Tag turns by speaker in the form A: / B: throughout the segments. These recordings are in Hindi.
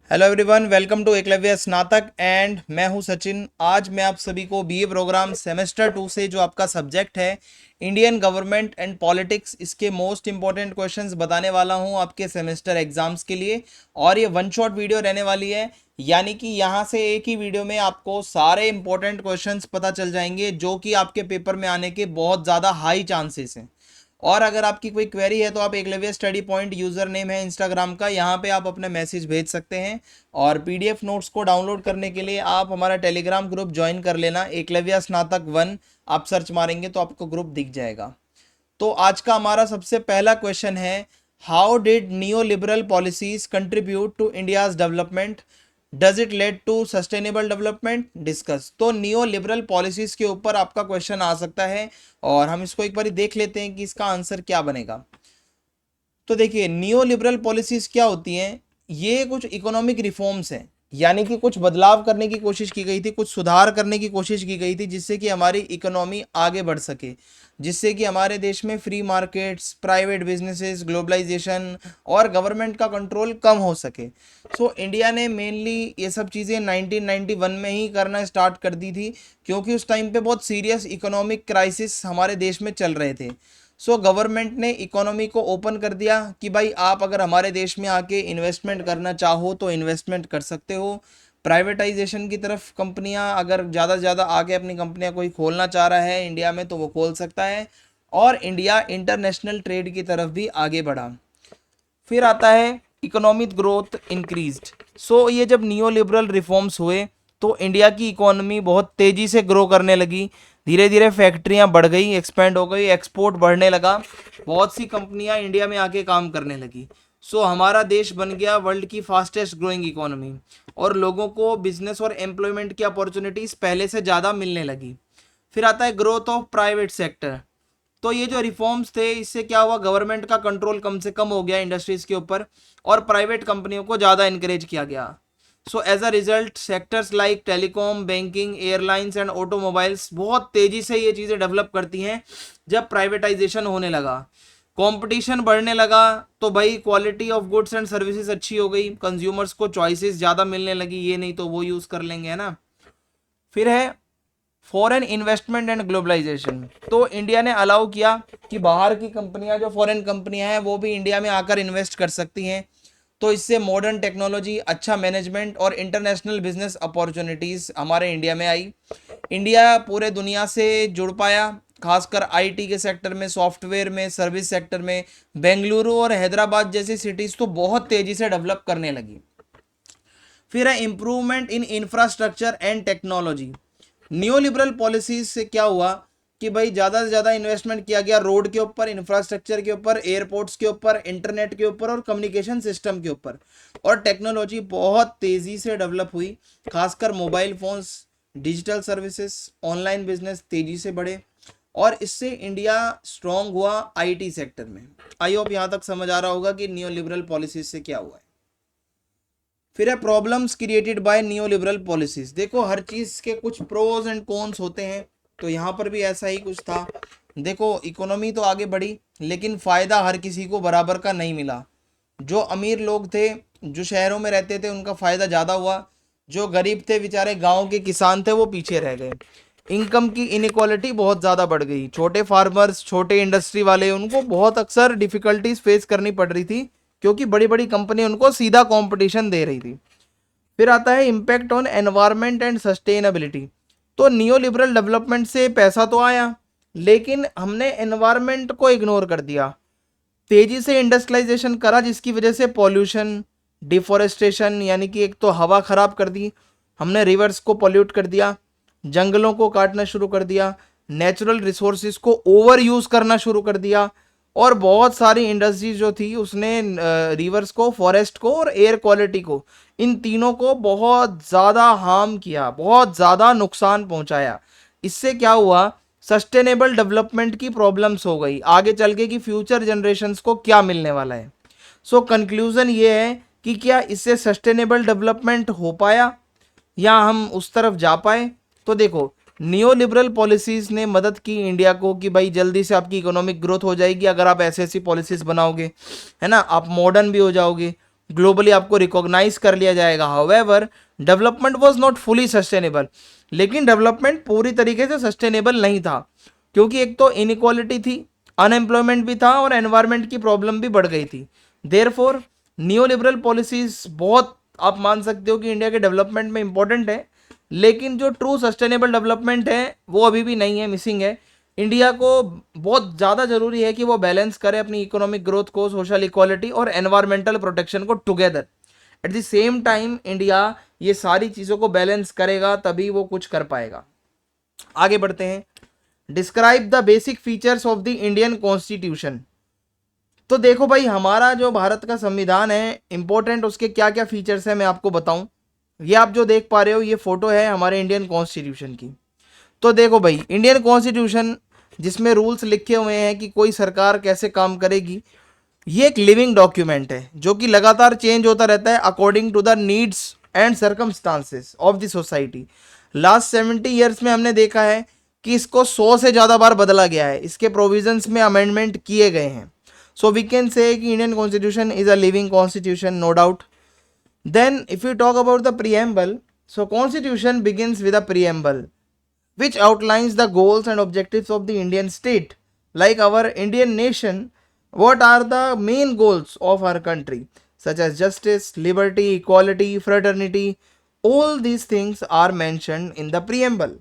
A: Hello everyone, welcome to Eklavya Snatak and मैं हूं सचिन। आज मैं आप सभी को बीए प्रोग्राम सेमेस्टर 2 से जो आपका सब्जेक्ट है इंडियन गवर्नमेंट एंड पॉलिटिक्स, इसके मोस्ट इंपॉर्टेंट क्वेश्चंस बताने वाला हूं आपके सेमेस्टर एग्जाम्स के लिए। और ये वन शॉट वीडियो रहने वाली है, यानी कि यहाँ से एक ही वीडियो में आपको सारे इंपॉर्टेंट क्वेश्चंस पता चल जाएंगे जो कि आपके पेपर में आने के बहुत ज़्यादा हाई चांसेस हैं। और अगर आपकी कोई क्वेरी है तो आप Eklavya study point user name है इंस्टाग्राम का, यहाँ पे आप अपने मैसेज भेज सकते हैं। और पीडीएफ नोट्स को डाउनलोड करने के लिए आप हमारा टेलीग्राम ग्रुप ज्वाइन कर लेना, एकलव्य स्नातक 1 आप सर्च मारेंगे तो आपको ग्रुप दिख जाएगा। तो आज का हमारा सबसे पहला क्वेश्चन है, how did neo liberal policies contribute to India's development, does it led to sustainable development, discuss. तो नियो लिबरल पॉलिसीज के ऊपर आपका क्वेश्चन आ सकता है और हम इसको एक बार देख लेते हैं कि इसका आंसर क्या बनेगा। तो देखिए, नियो लिबरल पॉलिसीज क्या होती हैं। ये कुछ इकोनॉमिक रिफॉर्म्स हैं, यानी कि कुछ बदलाव करने की कोशिश की गई थी, कुछ सुधार करने की कोशिश की गई थी जिससे कि हमारी इकोनॉमी आगे बढ़ सके, जिससे कि हमारे देश में free markets, private businesses, globalisation और गवर्नमेंट का कंट्रोल कम हो सके। सो इंडिया ने मेनली ये सब चीज़ें 1991 में ही करना स्टार्ट कर दी थी, क्योंकि उस टाइम पे बहुत सीरियस इकोनॉमिक क्राइसिस हमारे देश में चल रहे थे। सो गवर्नमेंट ने इकोनॉमी को ओपन कर दिया कि भाई आप अगर हमारे देश में आके इन्वेस्टमेंट करना चाहो तो इन्वेस्टमेंट कर सकते हो। प्राइवेटाइजेशन की तरफ कंपनियां, अगर ज़्यादा से ज़्यादा आके अपनी कंपनियां कोई खोलना चाह रहा है इंडिया में तो वो खोल सकता है। और इंडिया इंटरनेशनल ट्रेड की तरफ भी आगे बढ़ा। फिर आता है इकोनॉमिक ग्रोथ इंक्रीज्ड। सो ये जब नियो लिबरल रिफॉर्म्स हुए तो इंडिया की इकोनॉमी बहुत तेज़ी से ग्रो करने लगी। धीरे धीरे फैक्ट्रियां बढ़ गई, एक्सपेंड हो गई, एक्सपोर्ट बढ़ने लगा, बहुत सी कंपनियां इंडिया में आके काम करने लगी। सो हमारा देश बन गया वर्ल्ड की फास्टेस्ट ग्रोइंग इकोनॉमी और लोगों को बिजनेस और एम्प्लॉयमेंट की अपॉर्चुनिटीज़ पहले से ज़्यादा मिलने लगी। फिर आता है ग्रोथ ऑफ प्राइवेट सेक्टर। तो ये जो रिफॉर्म्स थे इससे क्या हुआ, गवर्नमेंट का कंट्रोल कम से कम हो गया इंडस्ट्रीज के ऊपर और प्राइवेट कंपनियों को ज़्यादा इनकरेज किया गया। So as a result sectors like telecom, banking, airlines and automobiles बहुत तेज़ी से ये चीज़ें डेवलप करती हैं। जब प्राइवेटाइजेशन होने लगा, कंपटीशन बढ़ने लगा, तो भाई quality of goods and services अच्छी हो गई, कंज्यूमर्स को चॉइसेस ज़्यादा मिलने लगी, ये नहीं तो वो यूज़ कर लेंगे, है ना। फिर है फॉरेन इन्वेस्टमेंट एंड ग्लोबलाइजेशन। तो इंडिया ने अलाउ किया कि बाहर की कंपनियां, जो फॉरेन कंपनियां हैं वो भी इंडिया में आकर इन्वेस्ट कर सकती हैं। तो इससे मॉडर्न टेक्नोलॉजी, अच्छा मैनेजमेंट और इंटरनेशनल बिजनेस अपॉर्चुनिटीज़ हमारे इंडिया में आई। इंडिया पूरे दुनिया से जुड़ पाया, खासकर आईटी के सेक्टर में, सॉफ्टवेयर में, सर्विस सेक्टर में। बेंगलुरु और हैदराबाद जैसी सिटीज़ तो बहुत तेज़ी से डेवलप करने लगी। फिर है improvement in infrastructure and technology. New liberal policies से क्या हुआ कि भाई ज़्यादा से ज़्यादा इन्वेस्टमेंट किया गया रोड के ऊपर, इंफ्रास्ट्रक्चर के ऊपर, एयरपोर्ट्स के ऊपर, इंटरनेट के ऊपर और कम्युनिकेशन सिस्टम के ऊपर। और टेक्नोलॉजी बहुत तेज़ी से डेवलप हुई, खासकर mobile phones, digital services, online business तेज़ी से बढ़े और इससे इंडिया स्ट्रॉन्ग हुआ आईटी सेक्टर में। आई होप यहाँ तक समझ आ रहा होगा कि न्यू लिबरल पॉलिसीज से क्या हुआ है। फिर है problems created by neo liberal policies. देखो, हर चीज़ के कुछ प्रोज एंड कॉन्स होते हैं, तो यहाँ पर भी ऐसा ही कुछ था। देखो, इकोनॉमी तो आगे बढ़ी लेकिन फ़ायदा हर किसी को बराबर का नहीं मिला। जो अमीर लोग थे, जो शहरों में रहते थे, उनका फ़ायदा ज़्यादा हुआ। जो गरीब थे, बेचारे गाँव के किसान थे, वो पीछे रह गए। इनकम की इनक्वालिटी बहुत ज़्यादा बढ़ गई। छोटे फार्मर्स, छोटे इंडस्ट्री वाले, उनको बहुत अक्सर डिफ़िकल्टीज फेस करनी पड़ रही थी, क्योंकि बड़ी बड़ी कंपनी उनको सीधा कंपटीशन दे रही थी। फिर आता है impact on environment and sustainability. तो नियो लिबरल डेवलपमेंट से पैसा तो आया लेकिन हमने एनवायरनमेंट को इग्नोर कर दिया। तेजी से इंडस्ट्रियलाइजेशन करा जिसकी वजह से पॉल्यूशन, डिफॉरेस्टेशन, यानी कि एक तो हवा खराब कर दी हमने, रिवर्स को पॉल्यूट कर दिया, जंगलों को काटना शुरू कर दिया, नेचुरल रिसोर्सेज को ओवर यूज़ करना शुरू कर दिया और बहुत सारी इंडस्ट्रीज जो थी उसने रिवर्स को, फॉरेस्ट को और एयर क्वालिटी को, इन तीनों को बहुत ज़्यादा हार्म किया, बहुत ज़्यादा नुकसान पहुंचाया। इससे क्या हुआ, सस्टेनेबल डेवलपमेंट की प्रॉब्लम्स हो गई आगे चल के कि फ्यूचर जनरेशन्स को क्या मिलने वाला है। सो कंक्लूज़न ये है कि क्या इससे सस्टेनेबल डेवलपमेंट हो पाया या हम उस तरफ जा पाए। तो देखो, नियो लिबरल पॉलिसीज़ ने मदद की इंडिया को कि भाई जल्दी से आपकी इकोनॉमिक ग्रोथ हो जाएगी अगर आप ऐसी ऐसी पॉलिसीज़ बनाओगे, है ना। आप मॉडर्न भी हो जाओगे, ग्लोबली आपको रिकॉग्नाइज कर लिया जाएगा। However development was not fully sustainable, लेकिन डेवलपमेंट पूरी तरीके से सस्टेनेबल नहीं था, क्योंकि एक तो इनइक्वालिटी थी, अनएम्प्लॉयमेंट भी था और एनवायरमेंट की प्रॉब्लम भी बढ़ गई थी। देयरफॉर न्यू लिबरल पॉलिसीज बहुत आप मान सकते हो कि इंडिया के डेवलपमेंट में इंपॉर्टेंट है, लेकिन जो ट्रू सस्टेनेबल डेवलपमेंट है वो अभी भी नहीं है, मिसिंग है। इंडिया को बहुत ज़्यादा जरूरी है कि वो बैलेंस करे अपनी इकोनॉमिक ग्रोथ को, सोशल इक्वालिटी और एनवायरमेंटल प्रोटेक्शन को together. At the same time India ये सारी चीज़ों को बैलेंस करेगा तभी वो कुछ कर पाएगा। आगे बढ़ते हैं। Describe the basic features of the Indian constitution. तो देखो भाई, हमारा जो भारत का संविधान है इंपॉर्टेंट, उसके क्या क्या फीचर्स हैं मैं आपको बताऊं। ये आप जो देख पा रहे हो ये फोटो है हमारे इंडियन कॉन्स्टिट्यूशन की। तो देखो भाई, इंडियन कॉन्स्टिट्यूशन जिसमें रूल्स लिखे हुए हैं कि कोई सरकार कैसे काम करेगी, ये एक लिविंग डॉक्यूमेंट है जो कि लगातार चेंज होता रहता है according to the needs and circumstances of the society. Last 70 years में हमने देखा है कि इसको 100 से ज़्यादा बार बदला गया है, इसके प्रोविजंस में अमेंडमेंट किए गए हैं। सो वी कैन से कि Indian constitution is a living constitution, no doubt. Then, if we talk about the preamble, so Constitution begins with a preamble which outlines the goals and objectives of the Indian state. Like our Indian nation, what are the main goals of our country, such as justice, liberty, equality, fraternity? All these things are mentioned in the preamble.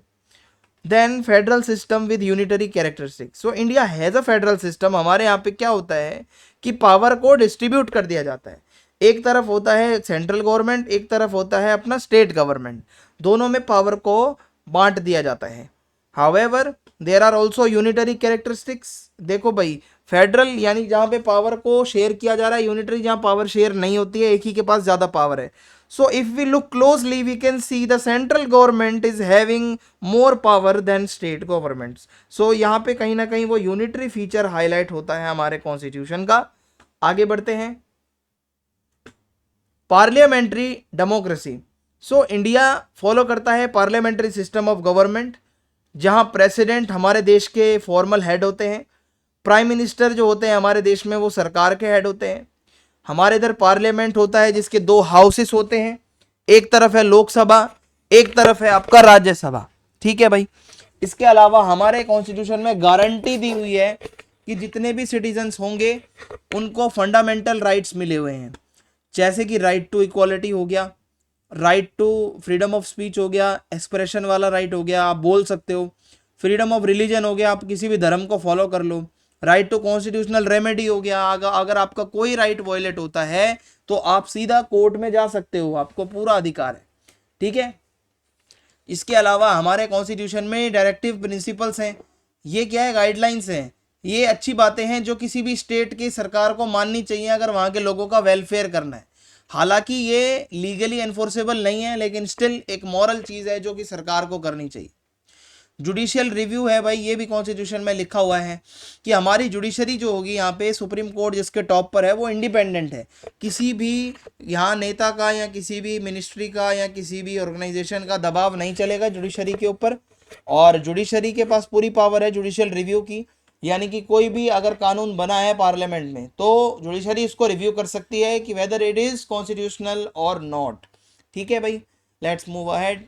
A: Then federal system with unitary characteristics. So India has a federal system. हमारे यहाँ पे क्या होता है कि पावर को डिस्ट्रीब्यूट कर दिया जाता है। एक तरफ होता है सेंट्रल गवर्नमेंट, एक तरफ होता है अपना स्टेट गवर्नमेंट, दोनों में पावर को बांट दिया जाता है। However there are also unitary characteristics. देखो भाई, फेडरल यानी जहाँ पे पावर को शेयर किया जा रहा है, यूनिटरी जहाँ पावर शेयर नहीं होती है, एक ही के पास ज़्यादा पावर है। So if we look closely, we can see the central government is having more power than state governments. So यहाँ पे कहीं ना कहीं वो यूनिटरी फीचर हाईलाइट होता है हमारे कॉन्स्टिट्यूशन का। आगे बढ़ते हैं। Parliamentary democracy. So India follow करता है पार्लियामेंट्री सिस्टम ऑफ गवर्नमेंट, जहाँ प्रेसिडेंट हमारे देश के फॉर्मल हेड होते हैं, प्राइम मिनिस्टर जो होते हैं हमारे देश में वो सरकार के हेड होते हैं। हमारे इधर पार्लियामेंट होता है जिसके दो हाउसेस होते हैं, एक तरफ है लोकसभा, एक तरफ है आपका राज्यसभा। ठीक है भाई। इसके अलावा हमारे कॉन्स्टिट्यूशन में गारंटी दी हुई है कि जितने भी सिटीजन्स होंगे उनको फंडामेंटल राइट्स मिले हुए हैं, जैसे कि राइट टू इक्वालिटी हो गया, right to freedom of speech हो गया, एक्सप्रेशन वाला राइट हो गया, आप बोल सकते हो, फ्रीडम ऑफ रिलीजन हो गया, आप किसी भी धर्म को फॉलो कर लो, राइट टू कॉन्स्टिट्यूशनल रेमेडी हो गया, अगर आपका कोई राइट वायलेट होता है तो आप सीधा कोर्ट में जा सकते हो, आपको पूरा अधिकार है। ठीक है। इसके अलावा हमारे कॉन्स्टिट्यूशन में डायरेक्टिव प्रिंसिपल्स हैं। ये क्या है? गाइडलाइंस हैं। ये अच्छी बातें हैं जो किसी भी स्टेट की सरकार को माननी चाहिए अगर वहाँ के लोगों का वेलफेयर करना है। हालांकि ये लीगली एनफोर्सेबल नहीं है, लेकिन स्टिल एक मॉरल चीज़ है जो कि सरकार को करनी चाहिए। जुडिशियल रिव्यू है भाई, ये भी कॉन्स्टिट्यूशन में लिखा हुआ है कि हमारी जुडिशरी जो होगी यहाँ पे, सुप्रीम कोर्ट जिसके टॉप पर है वो इंडिपेंडेंट है, किसी भी यहाँ नेता का या किसी भी मिनिस्ट्री का या किसी भी ऑर्गेनाइजेशन का दबाव नहीं चलेगा जुडिशरी के ऊपर। और जुडिशरी के पास पूरी पावर है जुडिशियल रिव्यू की, यानी कि कोई भी अगर कानून बना है पार्लियामेंट में तो जुडिशरी इसको रिव्यू कर सकती है कि वेदर इट इज कॉन्स्टिट्यूशनल और नॉट। ठीक है भाई, let's move ahead.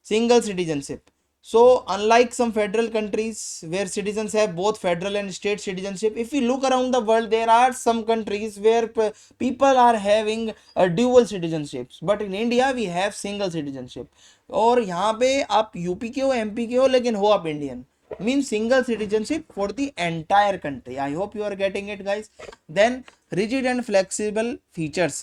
A: Single citizenship. So, unlike some federal countries where citizens have both federal and state citizenship, if we look around the world, there are some countries where people are having dual citizenships, but in India we have single citizenship. और यहाँ पे आप यूपी के हो, एमपी के हो, लेकिन हो आप Indian, means single citizenship for the entire country. I hope you are getting it, guys. Then rigid and flexible features.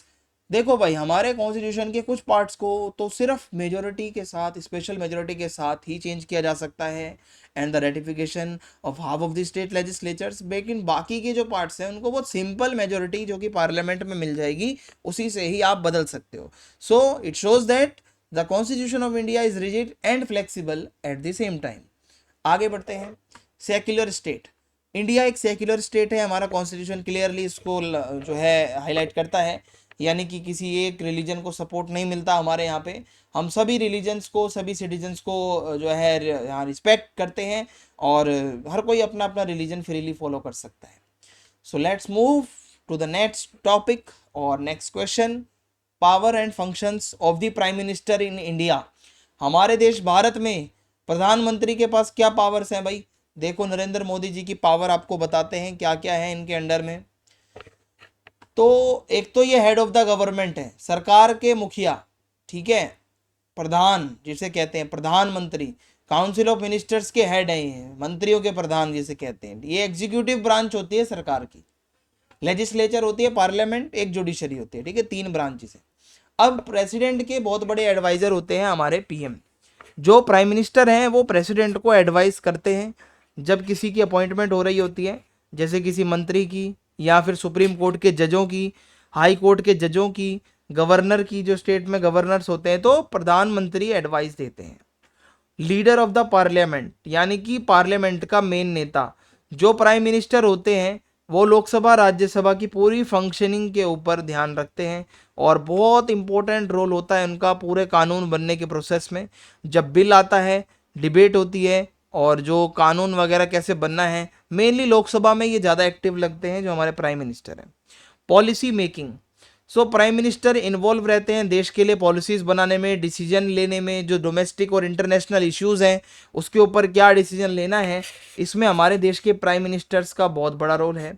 A: देखो भाई, हमारे कॉन्स्टिट्यूशन के कुछ पार्ट्स को तो सिर्फ मेजोरिटी के साथ, स्पेशल मेजोरिटी के साथ ही चेंज किया जा सकता है and the ratification of half of the state legislatures. लेकिन बाकी के जो पार्ट्स हैं उनको बहुत सिंपल मेजोरिटी जो कि पार्लियामेंट में मिल जाएगी उसी से ही आप बदल सकते हो। So it shows that the constitution of India is rigid and flexible at the same time. आगे बढ़ते हैं। Secular state. इंडिया एक सेक्युलर स्टेट है, हमारा कॉन्स्टिट्यूशन क्लियरली इसको जो है हाईलाइट करता है, यानी कि किसी एक रिलीजन को सपोर्ट नहीं मिलता हमारे यहाँ पे। हम सभी रिलीजन्स को, सभी सिटीजन्स को जो है यहाँ रिस्पेक्ट करते हैं और हर कोई अपना अपना रिलीजन फ्रीली फॉलो कर सकता है। So let's move to the next topic और next question, power and functions of the prime minister in India. हमारे देश भारत में प्रधानमंत्री के पास क्या पावर्स हैं भाई? देखो नरेंद्र मोदी जी की पावर आपको बताते हैं क्या क्या है इनके अंडर में। तो एक तो ये हेड ऑफ द गवर्नमेंट है, सरकार के मुखिया, ठीक है, प्रधान जिसे कहते हैं प्रधानमंत्री, काउंसिल ऑफ मिनिस्टर्स के हेड है, ये मंत्रियों के प्रधान जिसे कहते हैं। ये एग्जीक्यूटिव ब्रांच होती है सरकार की, लेजिस्लेचर होती है पार्लियामेंट, एक जुडिशरी होती है, ठीक है, तीन ब्रांचेस है। अब प्रेसिडेंट के बहुत बड़े एडवाइजर होते हैं हमारे पीएम। जो प्राइम मिनिस्टर हैं वो प्रेसिडेंट को एडवाइस करते हैं जब किसी की अपॉइंटमेंट हो रही होती है, जैसे किसी मंत्री की या फिर सुप्रीम कोर्ट के जजों की, हाई कोर्ट के जजों की, गवर्नर की, जो स्टेट में गवर्नर्स होते हैं, तो प्रधानमंत्री एडवाइस देते हैं। लीडर ऑफ द पार्लियामेंट यानी कि पार्लियामेंट का मेन नेता, जो प्राइम मिनिस्टर होते हैं, वो लोकसभा राज्यसभा की पूरी फंक्शनिंग के ऊपर ध्यान रखते हैं और बहुत इंपॉर्टेंट रोल होता है उनका पूरे कानून बनने के प्रोसेस में। जब बिल आता है, डिबेट होती है और जो कानून वगैरह कैसे बनना है, मेनली लोकसभा में ये ज़्यादा एक्टिव लगते हैं जो हमारे प्राइम मिनिस्टर हैं। Policy making, so prime minister involve रहते हैं देश के लिए पॉलिसीज़ बनाने में, डिसीजन लेने में, जो डोमेस्टिक और इंटरनेशनल इश्यूज़ हैं उसके ऊपर क्या डिसीजन लेना है, इसमें हमारे देश के प्राइम मिनिस्टर्स का बहुत बड़ा रोल है।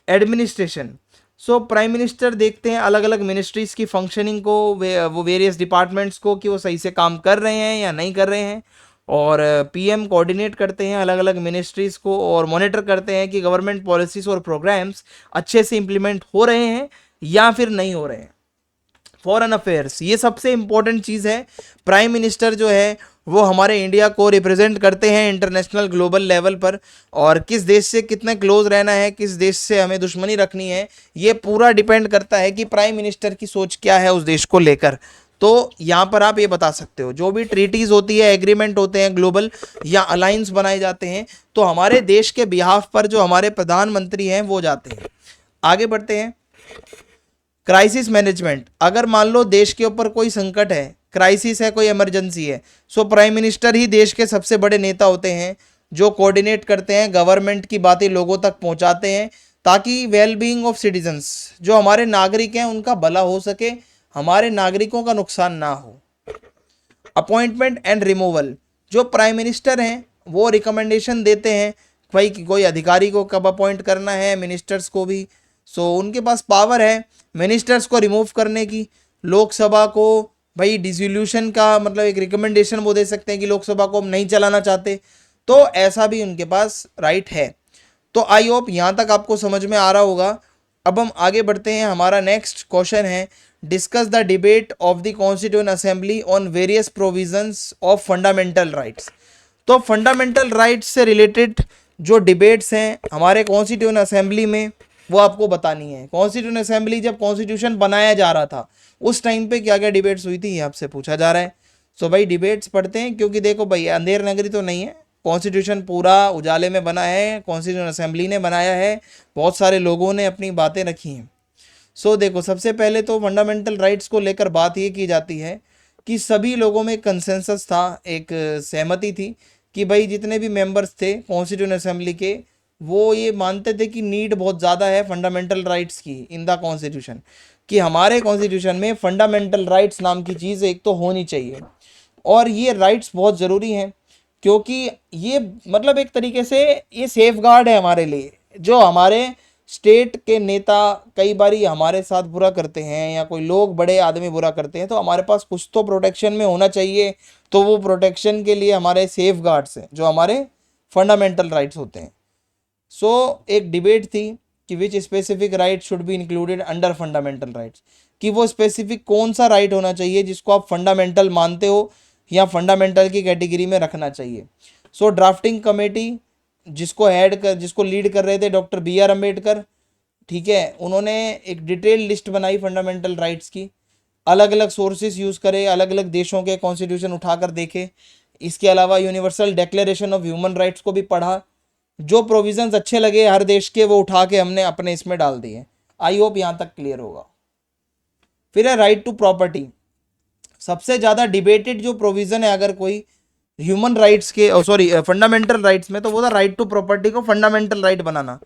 A: एडमिनिस्ट्रेशन, सो प्राइम मिनिस्टर देखते हैं अलग अलग मिनिस्ट्रीज़ की फंक्शनिंग को, वो वेरियस डिपार्टमेंट्स को कि वो सही से काम कर रहे हैं या नहीं कर रहे हैं, और पीएम कोऑर्डिनेट करते हैं अलग अलग मिनिस्ट्रीज़ को और मॉनिटर करते हैं कि गवर्नमेंट पॉलिसीज़ और प्रोग्राम्स अच्छे से इम्प्लीमेंट हो रहे हैं या फिर नहीं हो रहे हैं। फॉरेन अफेयर्स, ये सबसे इंपॉर्टेंट चीज़ है। प्राइम मिनिस्टर जो है वो हमारे इंडिया को रिप्रेजेंट करते हैं इंटरनेशनल ग्लोबल लेवल पर, और किस देश से कितने क्लोज रहना है, किस देश से हमें दुश्मनी रखनी है, ये पूरा डिपेंड करता है कि प्राइम मिनिस्टर की सोच क्या है उस देश को लेकर। तो यहाँ पर आप ये बता सकते हो जो भी ट्रीटीज़ होती है, एग्रीमेंट होते हैं ग्लोबल या अलायंस बनाए जाते हैं, तो हमारे देश के बिहाफ पर जो हमारे प्रधानमंत्री हैं वो जाते हैं। आगे बढ़ते हैं। क्राइसिस मैनेजमेंट, अगर मान लो देश के ऊपर कोई संकट है, क्राइसिस है, कोई इमरजेंसी है, सो प्राइम मिनिस्टर ही देश के सबसे बड़े नेता होते हैं जो कोऑर्डिनेट करते हैं, गवर्नमेंट की बातें लोगों तक पहुंचाते हैं ताकि वेल बीइंग ऑफ सिटीजन्स, जो हमारे नागरिक हैं उनका भला हो सके, हमारे नागरिकों का नुकसान ना हो। अपॉइंटमेंट एंड रिमूवल, जो प्राइम मिनिस्टर हैं वो रिकमेंडेशन देते हैं भाई कि कोई अधिकारी को कब अपॉइंट करना है, मिनिस्टर्स को भी। सो उनके पास पावर है मिनिस्टर्स को रिमूव करने की, लोकसभा को भाई डिसोल्यूशन का मतलब एक रिकमेंडेशन वो दे सकते हैं कि लोकसभा को हम नहीं चलाना चाहते, तो ऐसा भी उनके पास राइट है। तो आई होप यहाँ तक आपको समझ में आ रहा होगा। अब हम आगे बढ़ते हैं, हमारा नेक्स्ट क्वेश्चन है discuss the debate of the constituent assembly on various provisions of fundamental rights. तो फंडामेंटल राइट्स से रिलेटेड जो डिबेट्स हैं हमारे कॉन्स्टिट्यूएंट असेंबली में वो आपको बतानी है। कॉन्स्टिट्यूएंट असेंबली जब कॉन्स्टिट्यूशन बनाया जा रहा था उस टाइम पे क्या क्या डिबेट्स हुई थी ये आपसे पूछा जा रहा है। सो भाई डिबेट्स पढ़ते हैं, क्योंकि देखो भाई अंधेर नगरी तो नहीं है, कॉन्स्टिट्यूशन पूरा उजाले में बना है, कॉन्स्टिट्यूएंट असेंबली ने बनाया है, बहुत सारे लोगों ने अपनी बातें रखी हैं। सो देखो सबसे पहले तो फंडामेंटल राइट्स को लेकर बात ये की जाती है कि सभी लोगों में कंसेंसस था, एक सहमति थी कि भाई जितने भी मेंबर्स थे कॉन्स्टिट्यूएंट असेंबली के वो ये मानते थे कि नीड बहुत ज़्यादा है फंडामेंटल राइट्स की इन द कॉन्स्टिट्यूशन, कि हमारे कॉन्स्टिट्यूशन में फंडामेंटल राइट्स नाम की चीज़ एक तो होनी चाहिए, और ये राइट्स बहुत ज़रूरी हैं क्योंकि ये मतलब एक तरीके से ये सेफ गार्ड है हमारे लिए। जो हमारे स्टेट के नेता कई बार हमारे साथ बुरा करते हैं या कोई लोग बड़े आदमी बुरा करते हैं तो हमारे पास कुछ तो प्रोटेक्शन में होना चाहिए, तो वो प्रोटेक्शन के लिए हमारे सेफ गार्ड्स हैं जो हमारे फंडामेंटल राइट्स होते हैं। सो एक डिबेट थी कि विच specific right should be included under fundamental rights, कि वो स्पेसिफिक कौन सा राइट होना चाहिए जिसको आप फंडामेंटल मानते हो या फंडामेंटल की कैटेगरी में रखना चाहिए। सो ड्राफ्टिंग कमेटी जिसको लीड कर रहे थे डॉक्टर BR अम्बेडकर, ठीक है, उन्होंने एक डिटेल लिस्ट बनाई फंडामेंटल राइट्स की, अलग अलग सोर्सेज यूज़ करे, अलग अलग देशों के कॉन्स्टिट्यूशन उठाकर देखे, इसके अलावा universal declaration of human rights को भी पढ़ा, जो प्रोविजंस अच्छे लगे हर देश के वो उठा के हमने अपने इसमें डाल दिए। आई होप यहाँ तक क्लियर होगा। फिर है राइट टू प्रॉपर्टी, सबसे ज़्यादा डिबेटेड जो प्रोविज़न है अगर कोई ह्यूमन राइट्स के फंडामेंटल राइट्स में, तो वो था राइट टू प्रॉपर्टी को फंडामेंटल राइट बनाना।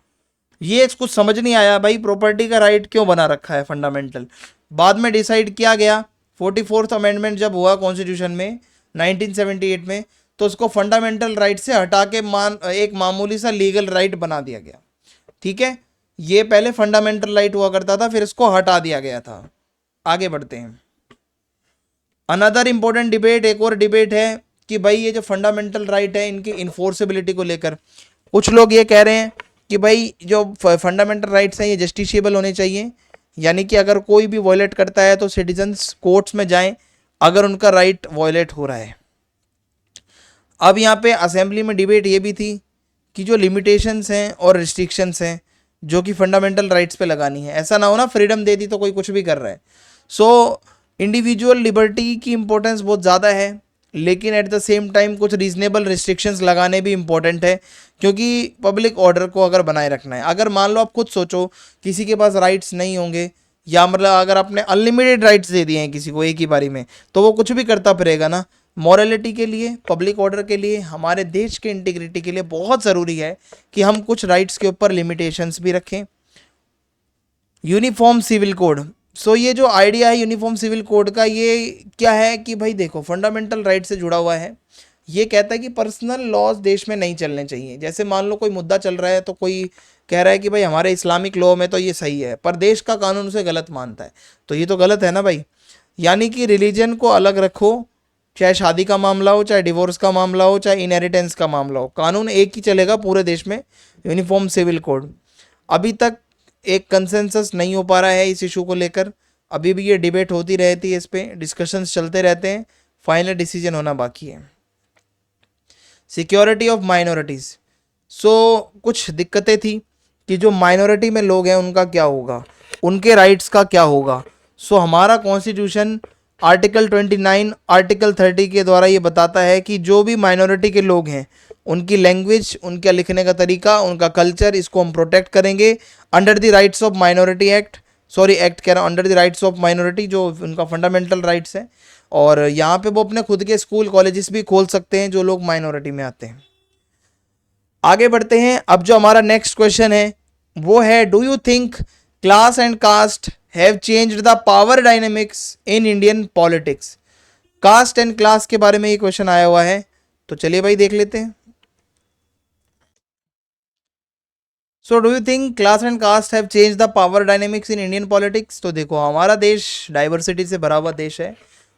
A: ये कुछ समझ नहीं आया भाई, प्रॉपर्टी का राइट क्यों बना रखा है फंडामेंटल। बाद में डिसाइड किया गया 44th अमेंडमेंट जब हुआ कॉन्स्टिट्यूशन में 1978 में, तो उसको फंडामेंटल राइट से हटा के एक मामूली सा लीगल राइट बना दिया गया। ठीक है, ये पहले फंडामेंटल राइट हुआ करता था, फिर इसको हटा दिया गया था। आगे बढ़ते हैं। अनदर इंपॉर्टेंट डिबेट, एक और डिबेट है कि भाई ये जो फंडामेंटल राइट है इनकी इन्फोर्सेबिलिटी को लेकर कुछ लोग ये कह रहे हैं कि भाई जो फंडामेंटल राइट्स हैं ये जस्टिशिएबल होने चाहिए, यानी कि अगर कोई भी वॉयलेट करता है तो सिटीजन्स कोर्ट्स में जाएं अगर उनका राइट वॉयलेट हो रहा है। अब यहाँ पे असेंबली में डिबेट ये भी थी कि जो लिमिटेशंस हैं और रिस्ट्रिक्शंस हैं जो कि फंडामेंटल राइट्स पे लगानी है, ऐसा ना हो ना फ्रीडम दे दी तो कोई कुछ भी कर रहा है। सो इंडिविजुअल लिबर्टी की इंपॉर्टेंस बहुत ज़्यादा है, लेकिन एट द सेम टाइम कुछ रीजनेबल रिस्ट्रिक्शंस लगाने भी इंपॉर्टेंट है, क्योंकि पब्लिक ऑर्डर को अगर बनाए रखना है। अगर मान लो आप खुद सोचो किसी के पास राइट्स नहीं होंगे, या मतलब अगर आपने अनलिमिटेड राइट्स दे दिए हैं किसी को एक ही बारी में, तो वो कुछ भी करता फिरेगा ना। मॉरलिटी के लिए, पब्लिक ऑर्डर के लिए, हमारे देश के इंटीग्रिटी के लिए बहुत ज़रूरी है कि हम कुछ राइट्स के ऊपर लिमिटेशंस भी रखें। यूनिफॉर्म सिविल कोड, सो ये जो आइडिया है यूनिफॉर्म सिविल कोड का, ये क्या है कि भाई देखो फंडामेंटल राइट से जुड़ा हुआ है। ये कहता है कि पर्सनल लॉज देश में नहीं चलने चाहिए। जैसे मान लो कोई मुद्दा चल रहा है तो कोई कह रहा है कि भाई हमारे इस्लामिक लॉ में तो ये सही है, पर देश का कानून उसे गलत मानता है, तो ये तो गलत है ना भाई। यानी कि रिलीजन को अलग रखो, चाहे शादी का मामला हो, चाहे डिवोर्स का मामला हो, चाहे इनहेरिटेंस का मामला हो, कानून एक ही चलेगा पूरे देश में, यूनिफॉर्म सिविल कोड। अभी तक एक कंसेंसस नहीं हो पा रहा है इस इशू को लेकर, अभी भी ये डिबेट होती रहती है, इस पे डिस्कशंस चलते रहते हैं, फाइनल डिसीजन होना बाकी है। सिक्योरिटी ऑफ माइनॉरिटीज़, सो कुछ दिक्कतें थी कि जो माइनॉरिटी में लोग हैं उनका क्या होगा, उनके राइट्स का क्या होगा। सो हमारा कॉन्स्टिट्यूशन आर्टिकल 29 आर्टिकल 30 के द्वारा ये बताता है कि जो भी माइनॉरिटी के लोग हैं उनकी लैंग्वेज, उनका लिखने का तरीका, उनका कल्चर, इसको हम प्रोटेक्ट करेंगे under the rights of minority act, sorry act कह रहा हूँ, under the rights of minority, जो उनका फंडामेंटल राइट्स है। और यहाँ पे वो अपने खुद के स्कूल कॉलेजेस भी खोल सकते हैं जो लोग माइनॉरिटी में आते हैं। आगे बढ़ते हैं। अब जो हमारा नेक्स्ट क्वेश्चन है वो है, do you think class and caste have changed the power dynamics in Indian politics. Caste and class के बारे में ये क्वेश्चन आया हुआ है, तो चलिए भाई देख लेते हैं। So do you think class and caste have change the power dynamics in Indian politics. तो देखो हमारा देश डाइवर्सिटी से भरा हुआ देश है,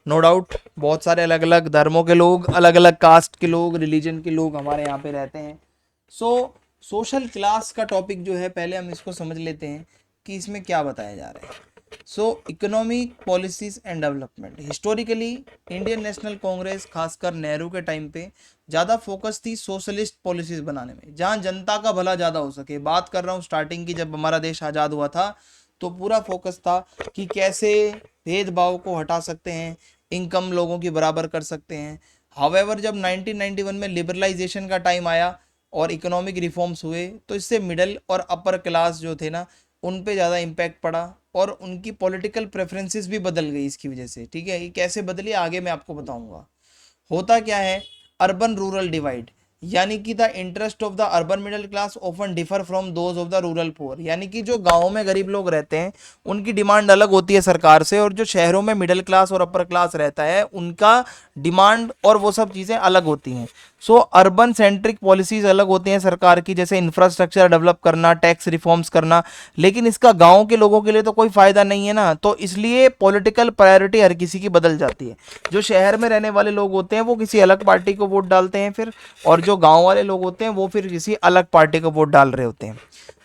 A: नो डाउट। बहुत सारे अलग अलग धर्मों के लोग, अलग अलग कास्ट के लोग, रिलीजन के लोग हमारे यहाँ पे रहते हैं। सो सोशल क्लास का टॉपिक जो है, पहले हम इसको समझ लेते हैं कि इसमें क्या बताया जा रहा है। सो economic policies and development, historically Indian national Congress खासकर नेहरू के टाइम पे ज़्यादा फोकस थी सोशलिस्ट पॉलिसीज बनाने में, जहाँ जनता का भला ज़्यादा हो सके। बात कर रहा हूँ स्टार्टिंग की, जब हमारा देश आज़ाद हुआ था तो पूरा फोकस था कि कैसे भेदभाव को हटा सकते हैं, इनकम लोगों की बराबर कर सकते हैं। हावेवर जब 1991 में लिबरलाइजेशन का टाइम आया और इकोनॉमिक रिफॉर्म्स हुए, तो इससे मिडिल और अपर क्लास जो थे ना, उन पे ज़्यादा इम्पैक्ट पड़ा और उनकी पॉलिटिकल प्रेफरेंसेस भी बदल गई इसकी वजह से। ठीक है, ये कैसे बदली आगे मैं आपको बताऊंगा। होता क्या है, अर्बन रूरल डिवाइड, यानी कि the interest of the urban middle class often differ from those of the rural poor, यानी कि जो गाँव में गरीब लोग रहते हैं उनकी डिमांड अलग होती है सरकार से, और जो शहरों में मिडिल क्लास और अपर क्लास रहता है उनका डिमांड और वो सब चीज़ें अलग होती हैं। सो अर्बन सेंट्रिक पॉलिसीज अलग होती हैं सरकार की, जैसे इंफ्रास्ट्रक्चर डेवलप करना, टैक्स रिफॉर्म्स करना, लेकिन इसका गांव के लोगों के लिए तो कोई फ़ायदा नहीं है ना। तो इसलिए पॉलिटिकल प्रायोरिटी हर किसी की बदल जाती है। जो शहर में रहने वाले लोग होते हैं वो किसी अलग पार्टी को वोट डालते हैं फिर, और जो गाँव वाले लोग होते हैं वो फिर किसी अलग पार्टी को वोट डाल रहे होते हैं।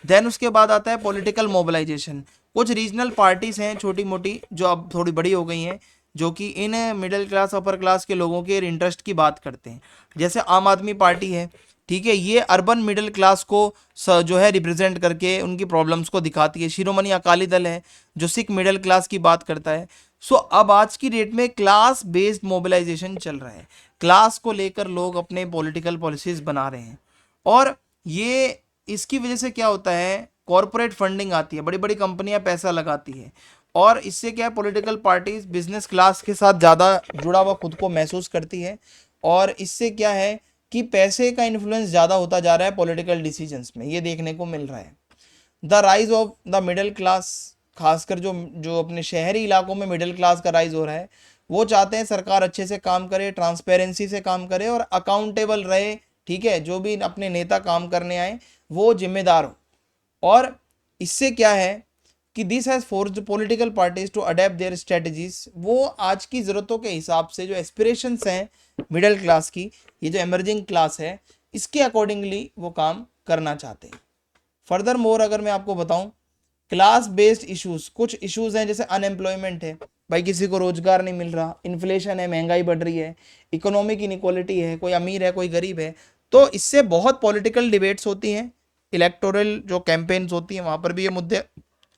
A: देन उसके बाद आता है पॉलिटिकल मोबिलाइजेशन। कुछ रीजनल पार्टीज़ हैं छोटी मोटी जो अब थोड़ी बड़ी हो गई हैं, जो कि in middle class upper class के लोगों के इंटरेस्ट की बात करते हैं। जैसे आम आदमी पार्टी है, ठीक है, ये अर्बन मिडिल क्लास को जो है रिप्रेजेंट करके उनकी प्रॉब्लम्स को दिखाती है। शिरोमणि अकाली दल है जो सिख मिडिल क्लास की बात करता है। सो अब आज की डेट में क्लास बेस्ड मोबिलाइजेशन चल रहा है, क्लास को लेकर लोग अपने पॉलिटिकल पॉलिसीज बना रहे हैं। और ये इसकी वजह से क्या होता है, कॉरपोरेट फंडिंग आती है, बड़ी बड़ी कंपनियां पैसा लगाती है, और इससे क्या है, पॉलिटिकल पार्टीज बिजनेस क्लास के साथ ज़्यादा जुड़ा हुआ खुद को महसूस करती है, और इससे क्या है कि पैसे का इन्फ्लुएंस ज़्यादा होता जा रहा है पॉलिटिकल डिसीजंस में, ये देखने को मिल रहा है। The rise of the middle class, खासकर जो जो अपने शहरी इलाकों में मिडिल क्लास का राइज हो रहा है, वो चाहते हैं सरकार अच्छे से काम करे, ट्रांसपेरेंसी से काम करे और अकाउंटेबल रहे। ठीक है, जो भी अपने नेता काम करने आए वो जिम्मेदार हो। और इससे क्या है कि this has forced political parties to adapt their strategies. वो आज की ज़रूरतों के हिसाब से जो एस्पिरेशंस हैं मिडिल क्लास की, ये जो एमर्जिंग क्लास है, इसके अकॉर्डिंगली वो काम करना चाहते हैं। फर्दर मोर अगर मैं आपको बताऊं, क्लास बेस्ड इश्यूज, कुछ इश्यूज हैं जैसे अनएम्प्लॉयमेंट है, भाई किसी को रोजगार नहीं मिल रहा, इन्फ्लेशन है, महंगाई बढ़ रही है, इकोनॉमिक इनइक्वालिटी है, कोई अमीर है कोई गरीब है। तो इससे बहुत पॉलिटिकल डिबेट्स होती हैं, इलेक्टोरल जो कैंपेन्स होती हैं वहाँ पर भी ये मुद्दे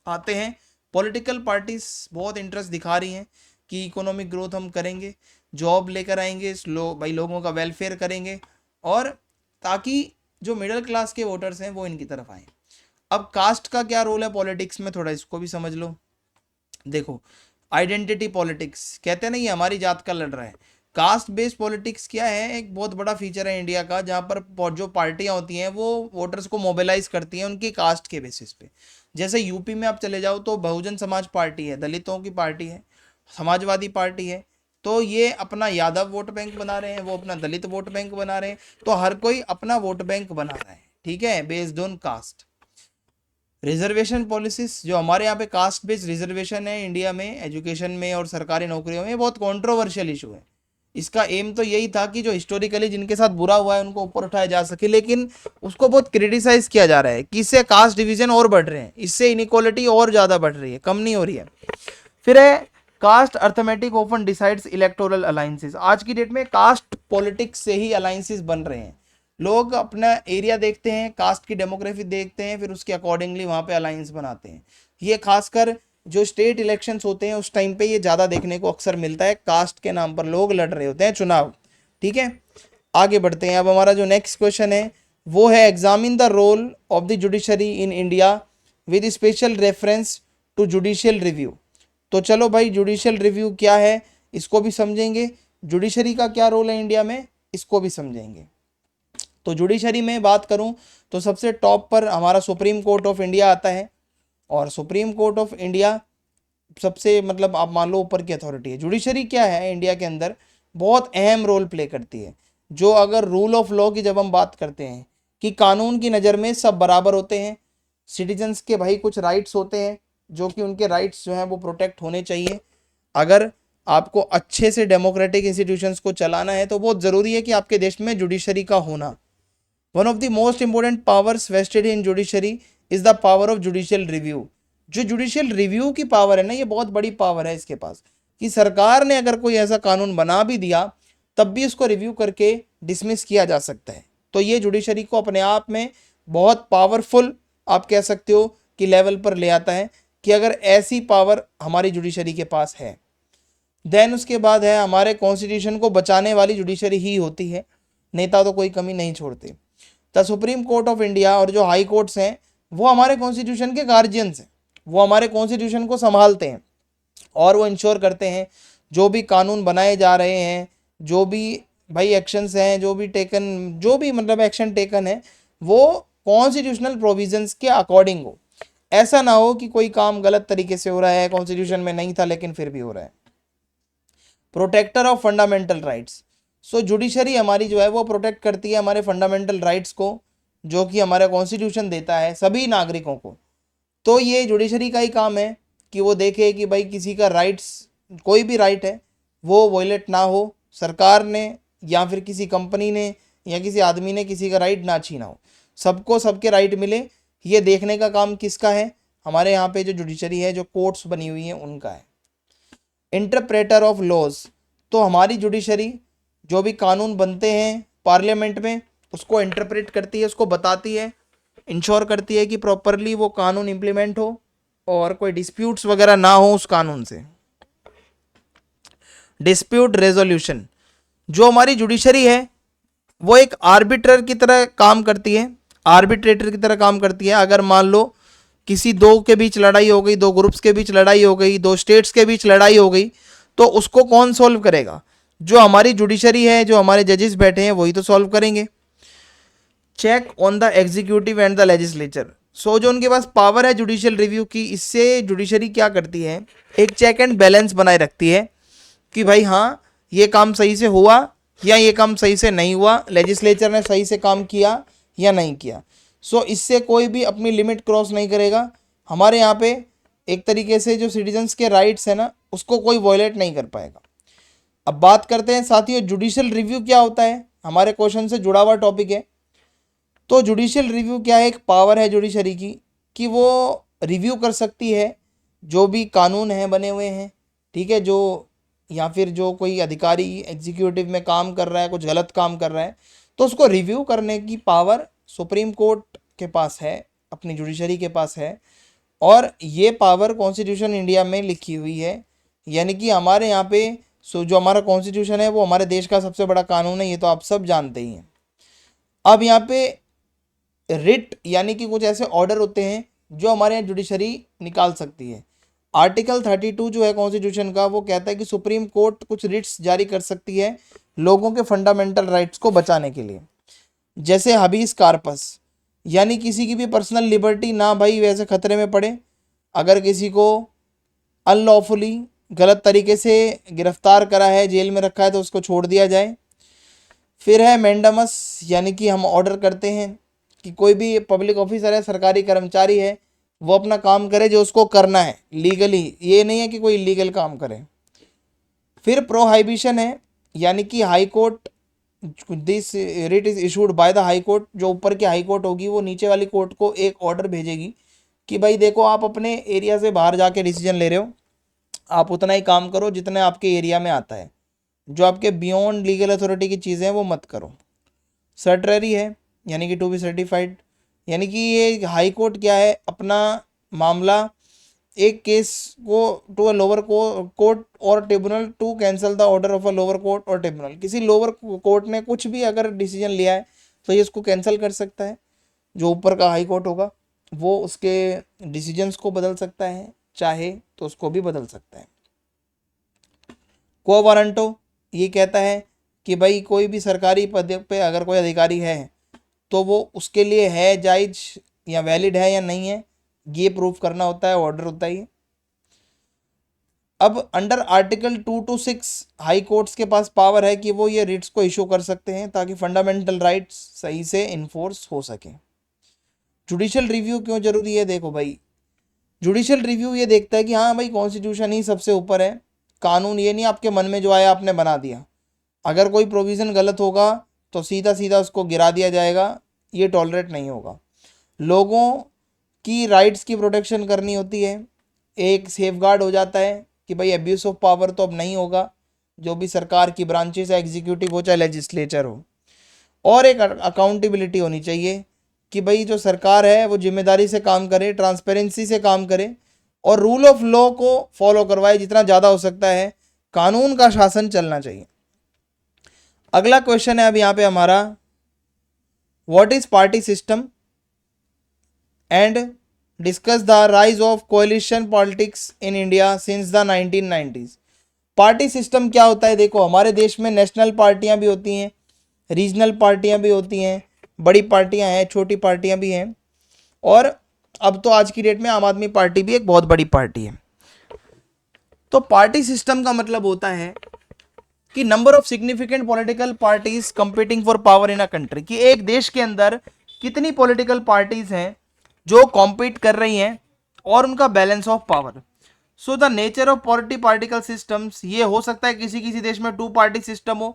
A: आते हैं। पॉलिटिकल पार्टीज बहुत इंटरेस्ट दिखा रही हैं कि इकोनॉमिक ग्रोथ हम करेंगे, जॉब लेकर आएंगे, भाई लोगों का वेलफेयर करेंगे, और ताकि जो मिडिल क्लास के वोटर्स हैं वो इनकी तरफ आए। अब कास्ट का क्या रोल है पॉलिटिक्स में, थोड़ा इसको भी समझ लो। देखो, आइडेंटिटी पॉलिटिक्स कहते हैं ना, ये हमारी जात का लड़ रहा है। कास्ट बेस्ड पॉलिटिक्स क्या है, एक बहुत बड़ा फीचर है इंडिया का, जहाँ पर जो पार्टियां होती हैं वो वोटर्स को मोबिलाइज करती हैं उनकी कास्ट के बेसिस पे। जैसे यूपी में आप चले जाओ तो बहुजन समाज पार्टी है, दलितों की पार्टी है, समाजवादी पार्टी है, तो ये अपना यादव वोट बैंक बना रहे हैं, वो अपना दलित वोट बैंक बना रहे हैं, तो हर कोई अपना वोट बैंक बना रहा है। ठीक है, based on caste. Reservation policies, जो हमारे यहाँ पे कास्ट बेस्ड रिजर्वेशन है इंडिया में एजुकेशन में और सरकारी नौकरियों में, बहुत कंट्रोवर्शियल इशू है। इसका एम तो यही था कि जो हिस्टोरिकली जिनके साथ बुरा हुआ है उनको ऊपर उठाया जा सके, लेकिन उसको बहुत क्रिटिसाइज किया जा रहा है कि इससे कास्ट डिवीजन और बढ़ रहे हैं, इससे इनइक्वालिटी और ज़्यादा बढ़ रही है, कम नहीं हो रही है। फिर है caste arithmetic open decides electoral alliances. आज की डेट में कास्ट पॉलिटिक्स से ही अलायंसेस बन रहे हैं। लोग अपना एरिया देखते हैं, कास्ट की डेमोग्राफी देखते हैं, फिर उसके अकॉर्डिंगली वहाँ पे अलायंस बनाते हैं। ये खासकर जो स्टेट इलेक्शंस होते हैं उस टाइम पे ये ज़्यादा देखने को अक्सर मिलता है, कास्ट के नाम पर लोग लड़ रहे होते हैं चुनाव। ठीक है, आगे बढ़ते हैं। अब हमारा जो नेक्स्ट क्वेश्चन है वो है examine the role of the judiciary in India with special reference to judicial review. तो चलो भाई, जुडिशियल रिव्यू क्या है इसको भी समझेंगे, जुडिशरी का क्या रोल है इंडिया में इसको भी समझेंगे। तो जुडिशरी में बात करूं तो सबसे टॉप पर हमारा सुप्रीम कोर्ट ऑफ इंडिया आता है, और सुप्रीम कोर्ट ऑफ इंडिया सबसे मतलब आप मान लो ऊपर की अथॉरिटी है। जुडिशरी क्या है इंडिया के अंदर, बहुत अहम रोल प्ले करती है। जो अगर रूल ऑफ लॉ की जब हम बात करते हैं कि कानून की नज़र में सब बराबर होते हैं, सिटीजन्स के भाई कुछ राइट्स होते हैं जो कि उनके राइट्स जो हैं वो प्रोटेक्ट होने चाहिए। अगर आपको अच्छे से डेमोक्रेटिक इंस्टीट्यूशंस को चलाना है तो बहुत ज़रूरी है कि आपके देश में जुडिशरी का होना। One of the most important powers vested in judiciary is the power of judicial review. जो जुडिशियल रिव्यू की पावर है ना, ये बहुत बड़ी पावर है इसके पास, कि सरकार ने अगर कोई ऐसा कानून बना भी दिया तब भी उसको रिव्यू करके डिसमिस किया जा सकता है। तो ये जुडिशरी को अपने आप में बहुत पावरफुल आप कह सकते हो कि लेवल पर ले आता है, कि अगर ऐसी पावर हमारी जुडिशरी के पास है। देन उसके बाद है हमारे कॉन्स्टिट्यूशन को बचाने वाली जुडिशरी ही होती है, नेता तो कोई कमी नहीं छोड़ते। The supreme court of India और जो हाई कोर्ट्स हैं वो हमारे कॉन्स्टिट्यूशन के गार्जियंस हैं, वो हमारे कॉन्स्टिट्यूशन को संभालते हैं और वो इंश्योर करते हैं जो भी कानून बनाए जा रहे हैं, जो भी भाई एक्शंस हैं, जो भी टेकन, जो भी मतलब एक्शन टेकन है वो कॉन्स्टिट्यूशनल प्रोविजंस के अकॉर्डिंग हो। ऐसा ना हो कि कोई काम गलत तरीके से हो रहा है, कॉन्स्टिट्यूशन में नहीं था लेकिन फिर भी हो रहा है। Protector of fundamental rights. So judiciary हमारी जो है वो प्रोटेक्ट करती है हमारे फंडामेंटल राइट्स को, जो कि हमारा कॉन्स्टिट्यूशन देता है सभी नागरिकों को। तो ये जुडिशरी का ही काम है कि वो देखे कि भाई किसी का राइट्स, कोई भी राइट है वो वॉयलेट ना हो, सरकार ने या फिर किसी कंपनी ने या किसी आदमी ने किसी का राइट ना छीना हो, सबको सबके राइट मिले। ये देखने का काम किसका है, हमारे यहाँ पे जो जुडिशरी है, जो कोर्ट्स बनी हुई हैं उनका है। Interpreter of laws. तो हमारी जुडिशरी जो भी कानून बनते हैं पार्लियामेंट में उसको इंटरप्रेट करती है, उसको बताती है, इंश्योर करती है कि प्रॉपरली वो कानून इम्प्लीमेंट हो और कोई डिस्प्यूट्स वगैरह ना हो उस कानून से। Dispute resolution. जो हमारी जुडिशरी है वो एक आर्बिट्रेटर की तरह काम करती है, आर्बिट्रेटर की तरह काम करती है। अगर मान लो किसी दो के बीच लड़ाई हो गई, दो ग्रुप्स के बीच लड़ाई हो गई, दो स्टेट्स के बीच लड़ाई हो गई, तो उसको कौन सॉल्व करेगा? जो हमारी जुडिशरी है, जो हमारे जजेस बैठे हैं वही तो सॉल्व करेंगे। Check on the executive and the legislature. So जो उनके पास पावर है जुडिशियल रिव्यू की, इससे जुडिशरी क्या करती है, एक चेक एंड बैलेंस बनाए रखती है कि भाई हाँ ये काम सही से हुआ या ये काम सही से नहीं हुआ, लेजिस्लेचर ने सही से काम किया या नहीं किया। सो इससे कोई भी अपनी लिमिट क्रॉस नहीं करेगा। हमारे यहाँ पे एक तरीके से जो सिटीजन्स के राइट्स है ना, उसको कोई वॉयलेट नहीं कर पाएगा। अब बात करते हैं साथियों जुडिशियल रिव्यू क्या होता है, हमारे क्वेश्चन से जुड़ा हुआ टॉपिक है। तो जुडिशियल रिव्यू क्या है, एक पावर है जुडिशरी की कि वो रिव्यू कर सकती है जो भी कानून हैं बने हुए हैं, ठीक है, जो या फिर जो कोई अधिकारी एग्जीक्यूटिव में काम कर रहा है, कुछ गलत काम कर रहा है, तो उसको रिव्यू करने की पावर सुप्रीम कोर्ट के पास है, अपनी जुडिशरी के पास है। और ये पावर कॉन्स्टिट्यूशन इंडिया में लिखी हुई है, यानी कि हमारे यहाँ पे जो हमारा कॉन्स्टिट्यूशन है वो हमारे देश का सबसे बड़ा कानून है, ये तो आप सब जानते ही हैं। अब यहाँ पे रिट यानी कि कुछ ऐसे ऑर्डर होते हैं जो हमारे यहाँ जुडिशरी निकाल सकती है। आर्टिकल 32 जो है कॉन्स्टिट्यूशन का, वो कहता है कि सुप्रीम कोर्ट कुछ रिट्स जारी कर सकती है लोगों के फंडामेंटल राइट्स को बचाने के लिए, जैसे हबीस कार्पस, यानी किसी की भी पर्सनल लिबर्टी ना भाई वैसे खतरे में पड़े, अगर किसी को अनलॉफुली गलत तरीके से गिरफ्तार करा है, जेल में रखा है, तो उसको छोड़ दिया जाए। फिर है मैंडामस, यानी कि हम ऑर्डर करते हैं कि कोई भी पब्लिक ऑफिसर है, सरकारी कर्मचारी है, वो अपना काम करे जो उसको करना है लीगली, ये नहीं है कि कोई इलीगल काम करे। फिर प्रोहाइबिशन है, यानी कि high court, this writ is issued by the high court, जो ऊपर की हाई कोर्ट होगी वो नीचे वाली कोर्ट को एक ऑर्डर भेजेगी कि भाई देखो आप अपने एरिया से बाहर जाके डिसीजन ले रहे हो, आप उतना ही काम करो जितने आपके एरिया में आता है, जो आपके बियॉन्ड लीगल अथॉरिटी की चीज़ें हैं वो मत करो। सर्टरी है, यानी कि टू बी सर्टिफाइड, यानी कि ये हाई कोर्ट क्या है, अपना मामला एक केस को टू अ लोअर कोर्ट और tribunal to cancel the order of a lower court और ट्रिब्यूनल, किसी लोअर कोर्ट ने कुछ भी अगर डिसीजन लिया है तो ये इसको कैंसिल कर सकता है। जो ऊपर का हाई कोर्ट होगा वो उसके डिसीजंस को बदल सकता है, चाहे तो उसको भी बदल सकता है। को वारंटो ये कहता है कि भाई कोई भी सरकारी पद पे अगर कोई अधिकारी है तो वो उसके लिए है जायज या वैलिड है या नहीं है, ये प्रूफ करना होता है, ऑर्डर होता है। अब under article 2 to 6 high courts के पास पावर है कि वो ये रिट्स को इशू कर सकते हैं ताकि फंडामेंटल राइट्स सही से इन्फोर्स हो सके। जुडिशियल रिव्यू क्यों जरूरी है, देखो भाई जुडिशियल रिव्यू ये देखता है कि हाँ भाई कॉन्स्टिट्यूशन ही सबसे ऊपर है, कानून ये नहीं आपके मन में जो आया आपने बना दिया, अगर कोई प्रोविज़न गलत होगा तो सीधा सीधा उसको गिरा दिया जाएगा, ये टॉलरेट नहीं होगा। लोगों की राइट्स की प्रोटेक्शन करनी होती है, एक सेफगार्ड हो जाता है कि भाई एब्यूज ऑफ पावर तो अब नहीं होगा, जो भी सरकार की ब्रांचेस है, एग्जीक्यूटिव हो चाहे लेजिस्लेचर हो। और एक अकाउंटेबिलिटी होनी चाहिए कि भाई जो सरकार है वो जिम्मेदारी से काम करे, ट्रांसपेरेंसी से काम करे और रूल ऑफ लॉ को फॉलो करवाए जितना ज़्यादा हो सकता है, कानून का शासन चलना चाहिए। अगला क्वेश्चन है अब यहाँ पे हमारा, what is party system and discuss the rise of कोalition politics in India since the 1990s। Party system क्या होता है, देखो हमारे देश में नेशनल पार्टियां भी होती हैं, रीजनल पार्टियां भी होती हैं, बड़ी पार्टियां हैं, छोटी पार्टियां भी हैं, और अब तो आज की डेट में आम आदमी पार्टी भी एक बहुत बड़ी पार्टी है। तो पार्टी सिस्टम का मतलब होता है कि number of significant political parties competing for power in a country, कि एक देश के अंदर कितनी पॉलिटिकल पार्टीज हैं जो कॉम्पीट कर रही हैं और उनका balance of power. So the nature of particle systems, ये हो सकता है किसी किसी देश में टू पार्टी सिस्टम हो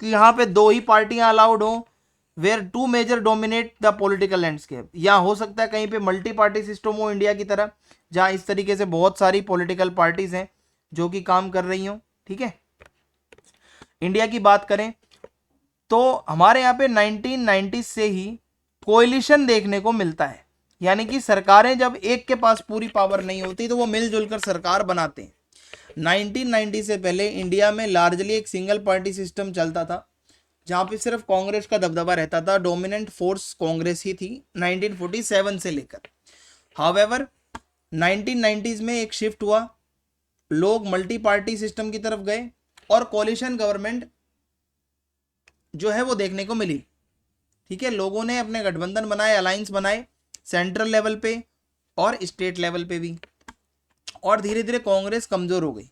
A: कि यहाँ पे दो ही पार्टियां अलाउड हो, where two major dominate the political landscape, या हो सकता है कहीं पे मल्टी पार्टी सिस्टम हो इंडिया की तरह, जहाँ इस तरीके से बहुत सारी पॉलिटिकल पार्टीज हैं जो कि काम कर रही हो। ठीक है, इंडिया की बात करें तो हमारे यहाँ पे 1990 से ही कोएलिशन देखने को मिलता है, यानी कि सरकारें जब एक के पास पूरी पावर नहीं होती तो वो मिलजुल कर सरकार बनाते हैं। 1990 से पहले इंडिया में लार्जली एक सिंगल पार्टी सिस्टम चलता था, जहाँ पे सिर्फ कांग्रेस का दबदबा रहता था, डोमिनेंट फोर्स कांग्रेस ही थी 1947 से लेकर। हाउएवर 1990s में एक शिफ्ट हुआ, लोग मल्टी पार्टी सिस्टम की तरफ गए और कोलिशन गवर्नमेंट जो है वो देखने को मिली। ठीक है, लोगों ने अपने गठबंधन बनाए, अलायंस बनाए सेंट्रल लेवल पे और स्टेट लेवल पे भी। और धीरे धीरे कांग्रेस कमजोर हो गई।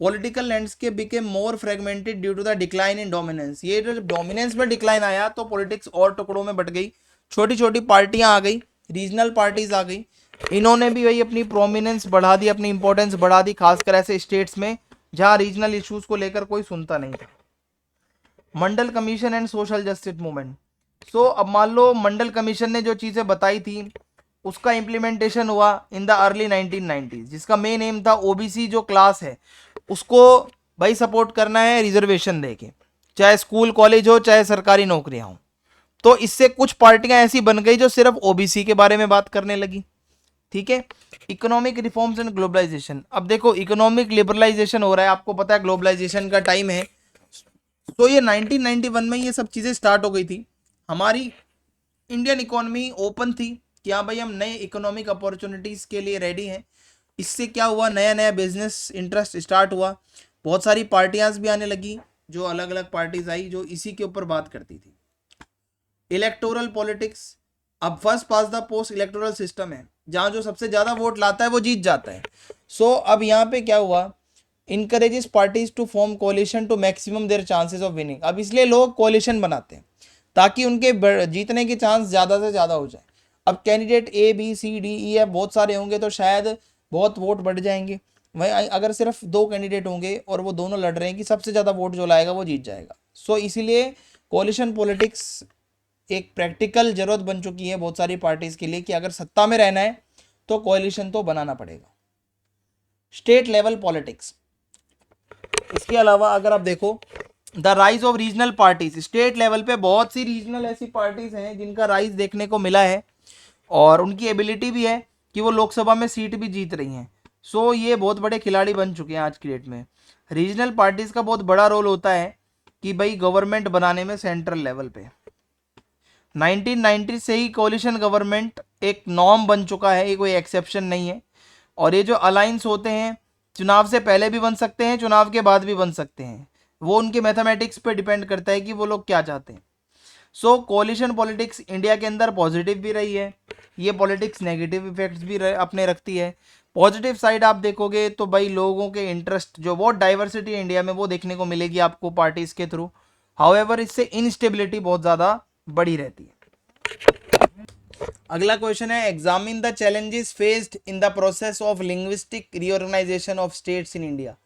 A: Political landscape became more fragmented due to the decline in dominance. ये जो डोमिनेंस में डिक्लाइन आया तो पॉलिटिक्स और टुकड़ों में बट गई, छोटी छोटी पार्टियां आ गई, रीजनल पार्टीज आ गई। इन्होंने भी वही अपनी प्रोमिनेंस बढ़ा दी, अपनी इंपॉर्टेंस बढ़ा दी, खासकर ऐसे स्टेट्स में जहां रीजनल इश्यूज को लेकर कोई सुनता नहीं था। Mandal commission and social justice movement. So अब मान लो मंडल कमीशन ने जो चीज़ें बताई थी उसका इम्प्लीमेंटेशन हुआ इन द अर्ली 1990s, जिसका मेन एम था ओबीसी जो क्लास है उसको भाई सपोर्ट करना है रिजर्वेशन देके, चाहे स्कूल कॉलेज हो चाहे सरकारी नौकरियां हो। तो इससे कुछ पार्टियां ऐसी बन गई जो सिर्फ ओबीसी के बारे में बात करने लगी। ठीक है। Economic reforms and globalisation. अब देखो इकोनॉमिक लिबरलाइजेशन हो रहा है, आपको पता है ग्लोबलाइजेशन का टाइम है। तो ये 1991 में ये सब चीज़ें स्टार्ट हो गई थी। हमारी इंडियन इकोनॉमी ओपन थी कि हाँ भाई हम नए इकोनॉमिक अपॉर्चुनिटीज़ के लिए रेडी हैं। इससे क्या हुआ, नया नया बिजनेस इंटरेस्ट स्टार्ट हुआ, बहुत सारी पार्टियां भी आने लगी, जो अलग अलग पार्टीज आई जो इसी के ऊपर बात करती थी। Electoral politics. अब first past the post electoral system है, जहाँ जो सबसे ज़्यादा वोट लाता है वो जीत जाता है। सो अब यहाँ पे क्या हुआ, encourages parties to form coalition to maximum their chances of winning. अब इसलिए लोग कोलिशन बनाते हैं ताकि उनके जीतने के चांस ज़्यादा से ज़्यादा हो जाए। अब candidate A B C D E F बहुत सारे होंगे तो शायद बहुत वोट बढ़ जाएंगे। वहीं अगर सिर्फ 2 कैंडिडेट होंगे और वो दोनों लड़ रहे हैं कि सबसे ज़्यादा वोट जो लाएगा वो जीत जाएगा। सो इसीलिए कोलिशन पॉलिटिक्स एक प्रैक्टिकल ज़रूरत बन चुकी है बहुत सारी पार्टीज़ के लिए कि अगर सत्ता में रहना है तो कोलिशन तो बनाना पड़ेगा। State level politics. इसके अलावा अगर आप देखो the rise of regional parties. State level पे बहुत सी रीजनल ऐसी पार्टीज हैं जिनका राइज देखने को मिला है और उनकी एबिलिटी भी है कि वो लोकसभा में सीट भी जीत रही हैं। सो ये बहुत बड़े खिलाड़ी बन चुके हैं आज की डेट में। रीजनल पार्टीज का बहुत बड़ा रोल होता है कि भाई गवर्नमेंट बनाने में सेंट्रल लेवल पे। 1990 से ही कोलिशन गवर्नमेंट एक नॉर्म बन चुका है, ये कोई एक्सेप्शन नहीं है। और ये जो अलायंस होते हैं चुनाव से पहले भी बन सकते हैं, चुनाव के बाद भी बन सकते हैं, वो उनके मैथमेटिक्स पे डिपेंड करता है कि वो लोग क्या चाहते हैं। सो कोलिशन पॉलिटिक्स इंडिया के अंदर पॉजिटिव भी रही है, ये पॉलिटिक्स नेगेटिव इफेक्ट्स भी अपने रखती है। पॉजिटिव साइड आप देखोगे तो भाई लोगों के इंटरेस्ट जो बहुत डाइवर्सिटी है इंडिया में वो देखने को मिलेगी आपको पार्टीज के थ्रू। हाउएवर इससे इनस्टेबिलिटी बहुत ज़्यादा बड़ी रहती है। अगला क्वेश्चन है, examine the challenges faced in the process of linguistic reorganisation of states in India.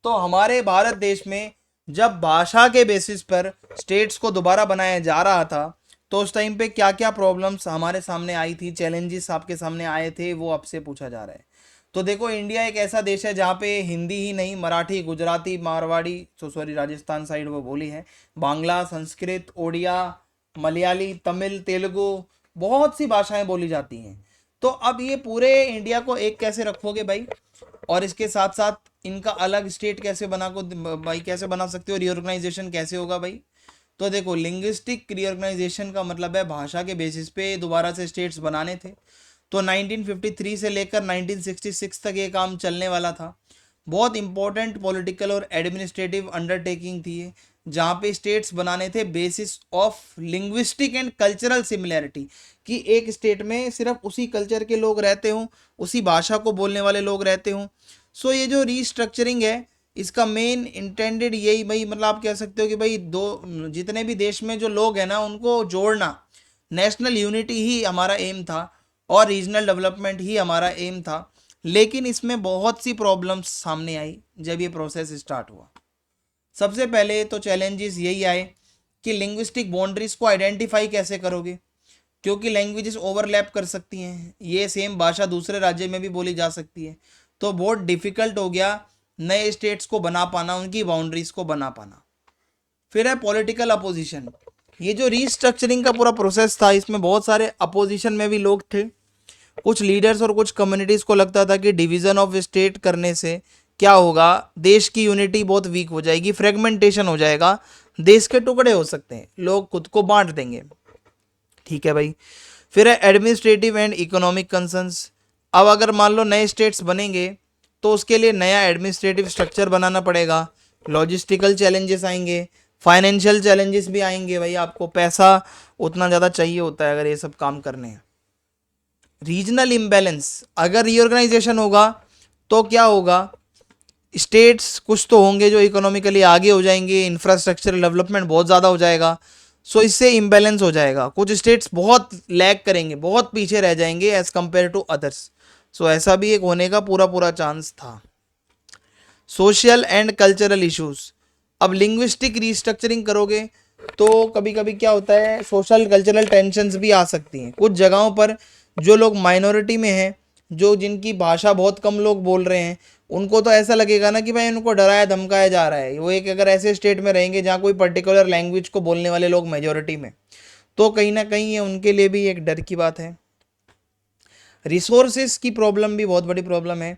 A: तो हमारे भारत देश में जब भाषा के बेसिस पर स्टेट्स को दोबारा बनाया जा रहा था तो उस टाइम पे क्या क्या प्रॉब्लम्स हमारे सामने आई थी, चैलेंजेस आपके सामने आए थे, वो आपसे पूछा जा रहा है। तो देखो इंडिया एक ऐसा देश है जहाँ पे हिंदी ही नहीं, मराठी, गुजराती, मारवाड़ी, सॉरी राजस्थान साइड वो बोली है, बांग्ला, संस्कृत, ओडिया, मलयाली, तमिल, तेलुगु, बहुत सी भाषाएं बोली जाती हैं। तो अब ये पूरे इंडिया को एक कैसे रखोगे भाई, और इसके साथ साथ इनका अलग स्टेट कैसे बना को भाई कैसे बना सकते हो, रीऑर्गेनाइजेशन कैसे होगा भाई। तो देखो लिंग्विस्टिक रीऑर्गेनाइजेशन का मतलब है भाषा के बेसिस पे दोबारा से स्टेट्स बनाने थे। तो 1953 से लेकर 1966 तक ये काम चलने वाला था। बहुत इंपॉर्टेंट पॉलिटिकल और एडमिनिस्ट्रेटिव अंडरटेकिंग थी ये, जहाँ पे स्टेट्स बनाने थे basis of linguistic and cultural similarity, कि एक स्टेट में सिर्फ उसी कल्चर के लोग रहते हों, उसी भाषा को बोलने वाले लोग रहते हों। सो ये जो रीस्ट्रक्चरिंग है इसका मेन इंटेंडेड यही भाई, मतलब आप कह सकते हो कि भाई दो जितने भी देश में जो लोग हैं ना उनको जोड़ना, नेशनल यूनिटी ही हमारा एम था और रीजनल डेवलपमेंट ही हमारा एम था। लेकिन इसमें बहुत सी प्रॉब्लम्स सामने आई जब ये प्रोसेस स्टार्ट हुआ। सबसे पहले तो चैलेंजेस यही आए कि लिंग्विस्टिक बाउंड्रीज को आइडेंटिफाई कैसे करोगे, क्योंकि लैंग्वेजेस ओवरलैप कर सकती हैं, ये सेम भाषा दूसरे राज्य में भी बोली जा सकती है। तो बहुत डिफिकल्ट हो गया नए स्टेट्स को बना पाना, उनकी बाउंड्रीज को बना पाना। फिर है पॉलिटिकल अपोजिशन। ये जो रीस्ट्रक्चरिंग का पूरा प्रोसेस था इसमें बहुत सारे अपोजिशन में भी लोग थे। कुछ लीडर्स और कुछ कम्युनिटीज़ को लगता था कि डिवीज़न ऑफ स्टेट करने से क्या होगा, देश की यूनिटी बहुत वीक हो जाएगी, फ्रेगमेंटेशन हो जाएगा, देश के टुकड़े हो सकते हैं, लोग खुद को बांट देंगे। ठीक है भाई। फिर है एडमिनिस्ट्रेटिव एंड इकोनॉमिक कंसर्न्स। अब अगर मान लो नए स्टेट्स बनेंगे तो उसके लिए नया एडमिनिस्ट्रेटिव स्ट्रक्चर बनाना पड़ेगा, लॉजिस्टिकल चैलेंजेस आएंगे, फाइनेंशियल चैलेंजेस भी आएंगे भाई, आपको पैसा उतना ज़्यादा चाहिए होता है अगर ये सब काम करने हैं। रीजनल इम्बैलेंस, अगर रीऑर्गेनाइजेशन होगा तो क्या होगा, स्टेट्स कुछ तो होंगे जो इकोनॉमिकली आगे हो जाएंगे, इंफ्रास्ट्रक्चर डेवलपमेंट बहुत ज़्यादा हो जाएगा, सो इससे इम्बैलेंस हो जाएगा, कुछ स्टेट्स बहुत लैग करेंगे, बहुत पीछे रह जाएंगे एज कंपेयर टू अदर्स। सो ऐसा भी एक होने का पूरा पूरा चांस था। सोशल एंड कल्चरल इश्यूज, अब लिंग्विस्टिक रीस्ट्रक्चरिंग करोगे तो कभी कभी क्या होता है, सोशल कल्चरल टेंशन्स भी आ सकती हैं कुछ जगहों पर। जो लोग माइनॉरिटी में हैं, जो जिनकी भाषा बहुत कम लोग बोल रहे हैं, उनको तो ऐसा लगेगा ना कि भाई उनको डराया धमकाया जा रहा है। वो एक अगर ऐसे स्टेट में रहेंगे जहाँ कोई पर्टिकुलर लैंग्वेज को बोलने वाले लोग मेजोरिटी में, तो कहीं ना कहीं ये उनके लिए भी एक डर की बात है। रिसोर्सेज की प्रॉब्लम भी बहुत बड़ी प्रॉब्लम है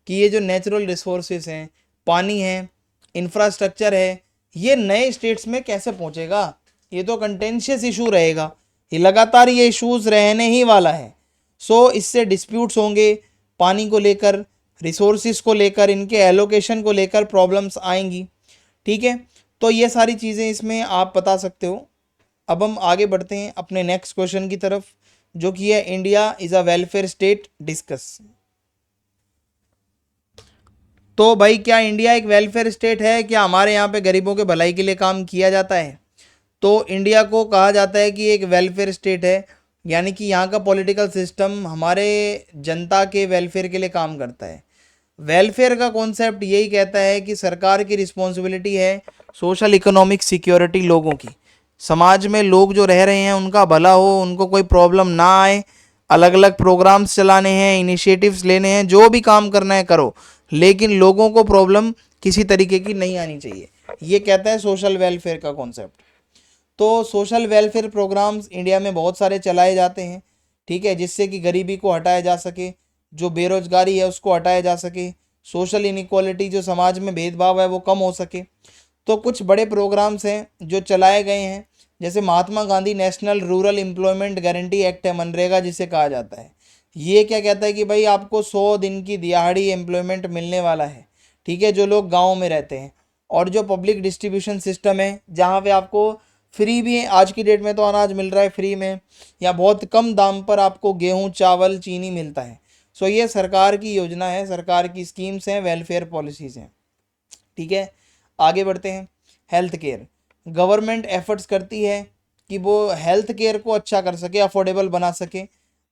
A: कि ये जो नेचुरल रिसोर्सेज हैं, पानी है, इंफ्रास्ट्रक्चर है, ये नए स्टेट्स में कैसे पहुंचेगा, ये तो कंटेंशियस इशू रहेगा, ये लगातार ये इश्यूज रहने ही वाला है। सो इससे डिस्प्यूट्स होंगे, पानी को लेकर, रिसोर्सेज को लेकर, इनके एलोकेशन को लेकर प्रॉब्लम्स आएंगी। ठीक है, तो ये सारी चीज़ें इसमें आप बता सकते हो। अब हम आगे बढ़ते हैं अपने नेक्स्ट क्वेश्चन की तरफ, जो कि है India is a welfare state discuss. तो भाई क्या इंडिया एक वेलफेयर स्टेट है, क्या हमारे यहाँ पे गरीबों के भलाई के लिए काम किया जाता है? तो इंडिया को कहा जाता है कि एक वेलफेयर स्टेट है, यानी कि यहाँ का पॉलिटिकल सिस्टम हमारे जनता के वेलफेयर के लिए काम करता है। वेलफेयर का कॉन्सेप्ट यही कहता है कि सरकार की रिस्पॉन्सिबिलिटी है सोशल इकोनॉमिक सिक्योरिटी, लोगों की, समाज में लोग जो रह रहे हैं उनका भला हो, उनको कोई प्रॉब्लम ना आए। अलग अलग प्रोग्राम्स चलाने हैं, इनिशिएटिव्स लेने हैं, जो भी काम करना है करो, लेकिन लोगों को प्रॉब्लम किसी तरीके की नहीं आनी चाहिए। ये कहता है सोशल वेलफेयर का कॉन्सेप्ट। तो सोशल वेलफेयर प्रोग्राम्स इंडिया में बहुत सारे चलाए जाते हैं, ठीक है, जिससे कि गरीबी को हटाया जा सके, जो बेरोजगारी है उसको हटाया जा सके, सोशल इनइक्वालिटी जो समाज में भेदभाव है वो कम हो सके। तो कुछ बड़े प्रोग्राम्स हैं जो चलाए गए हैं, जैसे Mahatma Gandhi national rural employment guarantee act है, मनरेगा जिसे कहा जाता है। ये क्या कहता है कि भाई आपको 100 दिन की दिहाड़ी एम्प्लॉयमेंट मिलने वाला है, ठीक है, जो लोग गाँव में रहते हैं। और जो पब्लिक डिस्ट्रीब्यूशन सिस्टम है, जहाँ पे आपको फ्री भी, आज की डेट में तो अनाज मिल रहा है फ्री में, या बहुत कम दाम पर आपको गेहूँ चावल चीनी मिलता है। सो ये सरकार की योजना है, सरकार की स्कीम्स हैं, वेलफेयर पॉलिसीज़ हैं। ठीक है, आगे बढ़ते हैं। हेल्थ केयर, गवर्नमेंट एफर्ट्स करती है कि वो हेल्थ केयर को अच्छा कर सके, अफोर्डेबल बना सके।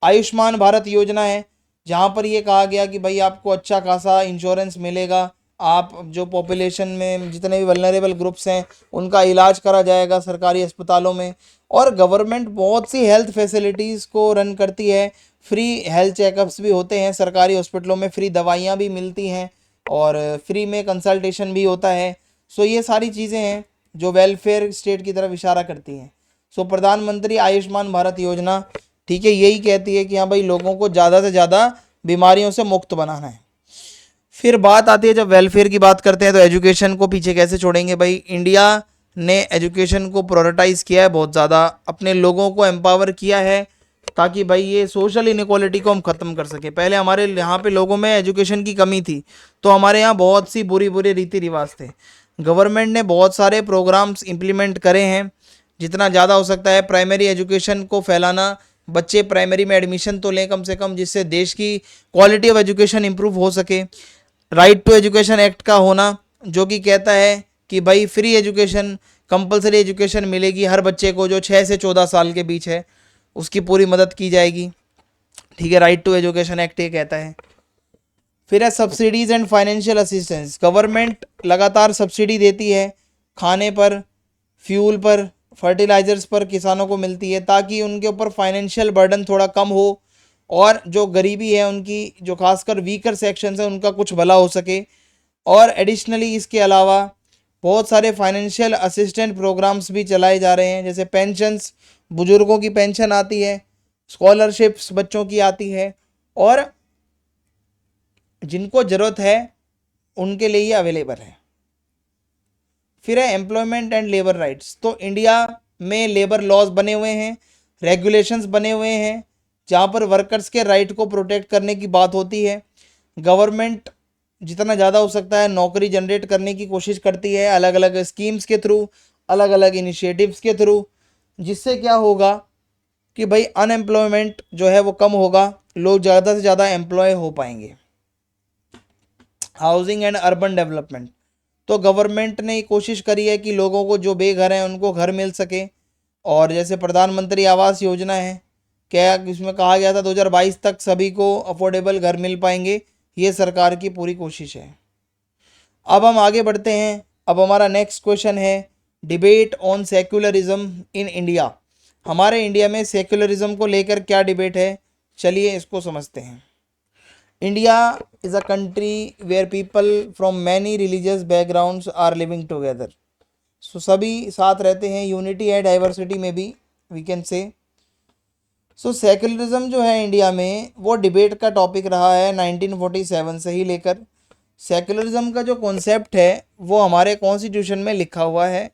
A: आयुष्मान भारत योजना है, जहाँ पर ये कहा गया कि भाई आपको अच्छा खासा इंश्योरेंस मिलेगा, आप जो पॉपुलेशन में जितने भी वल्नरेबल ग्रुप्स हैं उनका इलाज करा जाएगा सरकारी अस्पतालों में। और गवर्नमेंट बहुत सी हेल्थ फैसिलिटीज़ को रन करती है, फ्री हेल्थ चेकअप्स भी होते हैं सरकारी हॉस्पिटलों में, फ्री दवाइयाँ भी मिलती हैं, और फ्री में कंसल्टेशन भी होता है। सो ये सारी चीज़ें हैं जो वेलफेयर स्टेट की तरफ इशारा करती हैं। सो प्रधानमंत्री आयुष्मान भारत योजना, ठीक है, यही कहती है कि हाँ भाई लोगों को ज़्यादा से ज़्यादा बीमारियों से मुक्त बनाना है। फिर बात आती है, जब वेलफेयर की बात करते हैं तो एजुकेशन को पीछे कैसे छोड़ेंगे भाई। इंडिया ने एजुकेशन को प्रायोरिटाइज़ किया है बहुत ज़्यादा, अपने लोगों को एम्पावर किया है ताकि भाई ये सोशल इनइक्वालिटी को हम ख़त्म कर सकें। पहले हमारे यहाँ पे लोगों में एजुकेशन की कमी थी, तो हमारे यहाँ बहुत सी बुरी बुरी रीति रिवाज थे। गवर्नमेंट ने बहुत सारे प्रोग्राम्स इम्प्लीमेंट करे हैं, जितना ज़्यादा हो सकता है प्राइमरी एजुकेशन को फैलाना, बच्चे प्राइमरी में एडमिशन तो लें कम से कम, जिससे देश की क्वालिटी ऑफ एजुकेशन इंप्रूव हो सके। राइट टू एजुकेशन एक्ट का होना, जो कि कहता है कि भाई फ्री एजुकेशन, कंपलसरी एजुकेशन मिलेगी हर बच्चे को जो 6 से 14 साल के बीच है, उसकी पूरी मदद की जाएगी। ठीक है, राइट टू एजुकेशन एक्ट ये कहता है। फिर है subsidies and financial assistance, government लगातार सब्सिडी देती है, खाने पर, फ्यूल पर, फर्टिलाइजर्स पर किसानों को मिलती है, ताकि उनके ऊपर फाइनेंशियल बर्डन थोड़ा कम हो, और जो गरीबी है उनकी, जो खासकर वीकर सेक्शंस है उनका कुछ भला हो सके। और एडिशनली इसके अलावा बहुत सारे फाइनेंशियल असिस्टेंट प्रोग्राम्स भी चलाए जा रहे हैं, जैसे पेंशन्स, बुजुर्गों की पेंशन आती है, स्कॉलरशिप्स बच्चों की आती है, और जिनको ज़रूरत है उनके लिए ये अवेलेबल है। फिर है एम्प्लॉयमेंट एंड लेबर राइट्स, तो इंडिया में लेबर लॉज बने हुए हैं, रेगुलेशंस बने हुए हैं, जहाँ पर वर्कर्स के राइट को प्रोटेक्ट करने की बात होती है। गवर्नमेंट जितना ज़्यादा हो सकता है नौकरी जनरेट करने की कोशिश करती है, अलग अलग स्कीम्स के थ्रू, अलग अलग इनिशिएटिव्स के थ्रू, जिससे क्या होगा कि भाई अनएम्प्लॉयमेंट जो है वो कम होगा, लोग ज़्यादा से ज़्यादा एम्प्लॉय हो पाएंगे। हाउसिंग एंड अर्बन डेवलपमेंट, तो गवर्नमेंट ने कोशिश करी है कि लोगों को जो बेघर हैं उनको घर मिल सके। और जैसे प्रधानमंत्री आवास योजना है, क्या इसमें कहा गया था 2022 तक सभी को अफोर्डेबल घर मिल पाएंगे, ये सरकार की पूरी कोशिश है। अब हम आगे बढ़ते हैं। अब हमारा नेक्स्ट क्वेश्चन है debate on secularism in India. हमारे इंडिया में सेक्युलरिज्म को लेकर क्या डिबेट है, चलिए इसको समझते हैं। India is a country where people from many religious backgrounds are living together. So सभी साथ रहते हैं, यूनिटी है डाइवर्सिटी में भी, वी कैन से। सो सेक्युलरिज्म जो है इंडिया में वो डिबेट का टॉपिक रहा है 1947 से ही लेकर। सेक्युलरिज्म का जो कॉन्सेप्ट है वो हमारे कॉन्स्टिट्यूशन में लिखा हुआ है।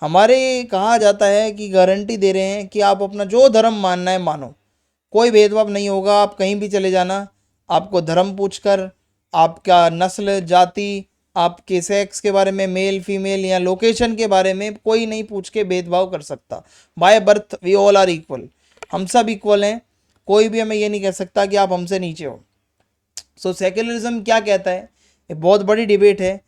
A: हमारे कहा जाता है कि गारंटी दे रहे हैं कि आप अपना जो धर्म मानना है मानो, कोई भेदभाव नहीं होगा, आप कहीं भी चले जाना, आपको धर्म पूछकर, आपका नस्ल, जाति, आपके सेक्स के बारे में, मेल फीमेल या लोकेशन के बारे में कोई नहीं पूछ के भेदभाव कर सकता। By birth we all are equal, हम सब इक्वल हैं, कोई भी हमें ये नहीं कह सकता कि आप हमसे नीचे हो। सो सेक्युलरिज्म क्या कहता है, ये बहुत बड़ी डिबेट है।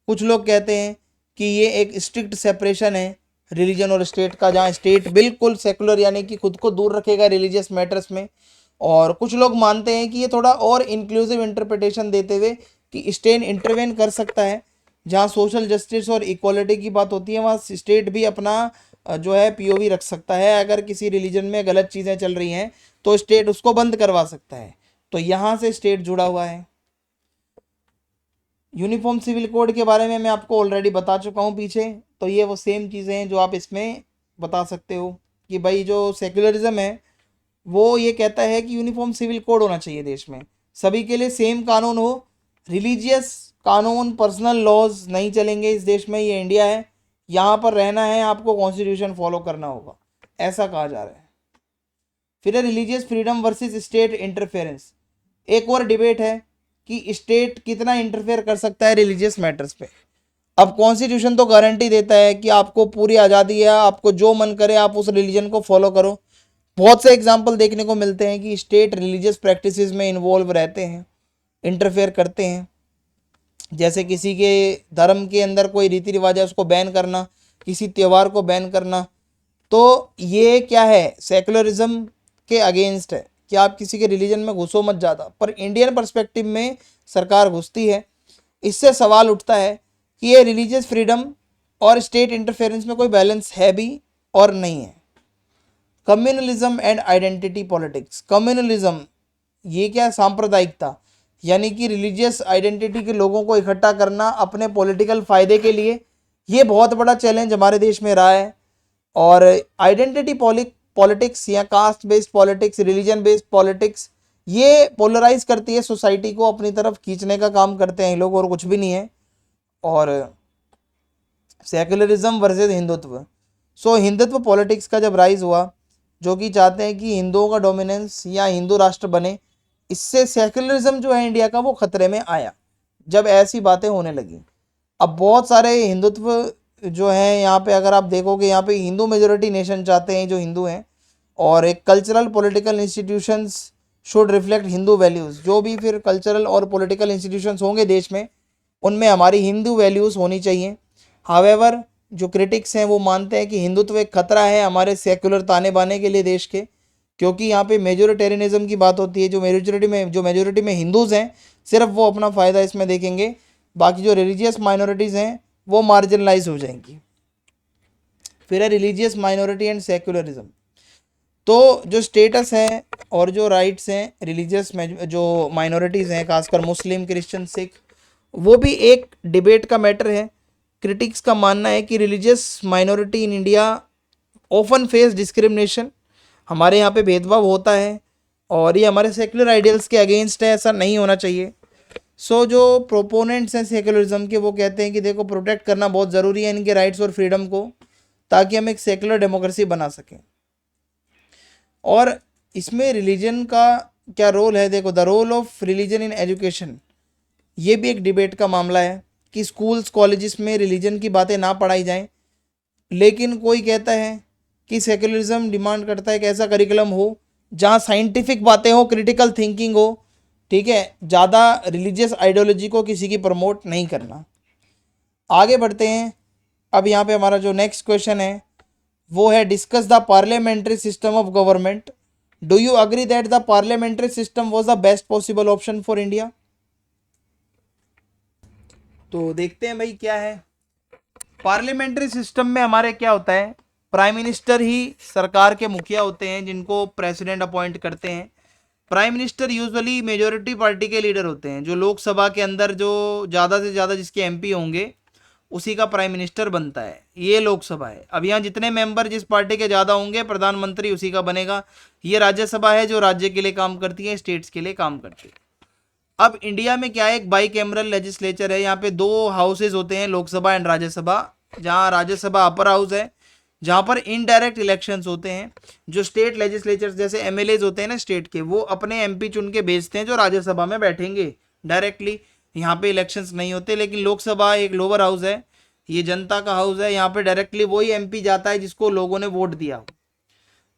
A: कुछ लोग कहते हैं कि ये एक स्ट्रिक्ट सेपरेशन है रिलीजन और स्टेट का, जहाँ स्टेट बिल्कुल सेकुलर यानी कि खुद को दूर रखेगा रिलीजियस मैटर्स में। और कुछ लोग मानते हैं कि ये थोड़ा और इंक्लूसिव इंटरप्रिटेशन देते हुए कि स्टेट इंटरवेन कर सकता है, जहाँ सोशल जस्टिस और इक्वालिटी की बात होती है वहाँ स्टेट भी अपना जो है पीओवी रख सकता है। अगर किसी रिलीजन में गलत चीज़ें चल रही हैं तो स्टेट उसको बंद करवा सकता है, तो यहाँ से स्टेट जुड़ा हुआ है। यूनिफॉर्म सिविल कोड के बारे में मैं आपको ऑलरेडी बता चुका हूँ पीछे, तो ये वो सेम चीज़ें हैं जो आप इसमें बता सकते हो कि भाई जो सेक्युलरिज्म है वो ये कहता है कि यूनिफॉर्म सिविल कोड होना चाहिए देश में, सभी के लिए सेम कानून हो, रिलीजियस कानून, पर्सनल लॉज नहीं चलेंगे इस देश में। ये इंडिया है, यहाँ पर रहना है, आपको कॉन्स्टिट्यूशन फॉलो करना होगा, ऐसा कहा जा रहा है। फिर है religious freedom versus state interference. एक और डिबेट है कि स्टेट कितना इंटरफेयर कर सकता है रिलीजियस मैटर्स पे। अब कॉन्स्टिट्यूशन तो गारंटी देता है कि आपको पूरी आज़ादी है, आपको जो मन करे आप उस रिलीजन को फॉलो करो। बहुत से एग्जाम्पल देखने को मिलते हैं कि स्टेट रिलीजियस प्रैक्टिसेस में इन्वॉल्व रहते हैं, इंटरफेयर करते हैं। जैसे किसी के धर्म के अंदर कोई रीति रिवाज है उसको बैन करना, किसी त्यौहार को बैन करना, तो ये क्या है, सेकुलरिज्म के अगेंस्ट है कि आप किसी के रिलीजन में घुसो मत ज़्यादा। पर इंडियन पर्सपेक्टिव में सरकार घुसती है। इससे सवाल उठता है कि ये रिलीजियस फ्रीडम और स्टेट इंटरफेरेंस में कोई बैलेंस है भी और नहीं है। Communalism and identity politics. Communalism ये क्या है, सांप्रदायिकता, यानी कि रिलीजियस आइडेंटिटी के लोगों को इकट्ठा करना अपने पॉलिटिकल फ़ायदे के लिए, ये बहुत बड़ा चैलेंज हमारे देश में रहा है। और आइडेंटिटी पॉलिटिक्स या caste based politics, religion based politics, ये पोलराइज करती है सोसाइटी को, अपनी तरफ खींचने का काम करते हैं लोग, और कुछ भी नहीं है। और सेकुलरिज्म वर्सेस हिंदुत्व। सो हिंदुत्व पॉलिटिक्स का जब राइज हुआ, जो कि चाहते हैं कि हिंदुओं का डोमिनेंस या हिंदू राष्ट्र बने, इससे सेकुलरिज्म जो है इंडिया का वो खतरे में आया जब ऐसी बातें होने लगी। अब बहुत सारे हिंदुत्व जो है यहाँ पे अगर आप देखोगे, यहाँ पे हिंदू मेजोरिटी नेशन चाहते हैं जो हिंदू हैं, और एक cultural political institutions should reflect Hindu values. जो भी फिर कल्चरल और पॉलिटिकल इंस्टीट्यूशंस होंगे देश में, उनमें हमारी हिंदू वैल्यूज़ होनी चाहिए। हावेवर जो क्रिटिक्स हैं वो मानते हैं कि हिंदुत्व एक खतरा है हमारे सेक्युलर ताने बाने के लिए देश के, क्योंकि यहाँ पे मेजोरिटेरियनिज्म की बात होती है। जो मेजोरिटी में हिंदूज़ हैं सिर्फ वो अपना फ़ायदा इसमें देखेंगे, बाकी जो रिलीजियस माइनॉरिटीज़ हैं वो मार्जिनलाइज हो जाएंगी। फिर है रिलीजियस माइनॉरिटी एंड सेक्युलरिज्म। तो जो स्टेटस है और जो राइट्स हैं रिलीजियस में जो माइनॉरिटीज़ हैं, खासकर मुस्लिम, क्रिश्चियन, सिख, वो भी एक डिबेट का मैटर है। क्रिटिक्स का मानना है कि religious minority in India often face discrimination, हमारे यहाँ पे भेदभाव होता है और ये हमारे सेकुलर आइडियल्स के अगेंस्ट है, ऐसा नहीं होना चाहिए। सो जो प्रोपोनेंट्स हैं सेकुलरिज्म के, वो कहते हैं कि देखो प्रोटेक्ट करना बहुत ज़रूरी है इनके राइट्स और फ्रीडम को, ताकि हम एक सेकुलर डेमोक्रेसी बना सकें। और इसमें रिलीजन का क्या रोल है, देखो the role of religion in education, ये भी एक डिबेट का मामला है कि स्कूल्स कॉलेजेस में रिलीजन की बातें ना पढ़ाई जाएं। लेकिन कोई कहता है कि सेक्युलरिज्म डिमांड करता है कि ऐसा करिकुलम हो जहाँ साइंटिफिक बातें हो, क्रिटिकल थिंकिंग हो, ठीक है, ज़्यादा रिलीजियस आइडियोलॉजी को किसी की प्रमोट नहीं करना। आगे बढ़ते हैं। अब यहाँ पे हमारा जो नेक्स्ट क्वेश्चन है वो है discuss the parliamentary system of government. Do you agree that the parliamentary system was the best possible option for India? तो देखते हैं भाई क्या है। पार्लियामेंट्री सिस्टम में हमारे क्या होता है, प्राइम मिनिस्टर ही सरकार के मुखिया होते हैं जिनको प्रेसिडेंट अपॉइंट करते हैं। Prime minister usually majority party के लीडर होते हैं, जो लोकसभा के अंदर जो ज़्यादा से ज़्यादा जिसके एमपी होंगे उसी का प्राइम मिनिस्टर बनता है। ये लोकसभा है। अब यहाँ जितने मेंबर जिस पार्टी के ज़्यादा होंगे प्रधानमंत्री उसी का बनेगा। ये राज्यसभा है जो राज्य के लिए काम करती है, स्टेट्स के लिए काम करती है। अब इंडिया में क्या है, एक बाई कैमरल लेजिस्लेचर है। यहाँ पे दो हाउसेज होते हैं, लोकसभा एंड राज्यसभा। जहाँ राज्यसभा अपर हाउस है, जहाँ पर इनडायरेक्ट इलेक्शंस होते हैं। जो स्टेट लेजिस्लेचर्स जैसे एमएलएज होते हैं ना स्टेट के, वो अपने एमपी चुन के भेजते हैं जो राज्यसभा में बैठेंगे डायरेक्टली। यहाँ पे इलेक्शंस नहीं होते। लेकिन लोकसभा एक लोअर हाउस है, ये जनता का हाउस है। यहाँ पे डायरेक्टली वही एमपी जाता है जिसको लोगों ने वोट दिया हो।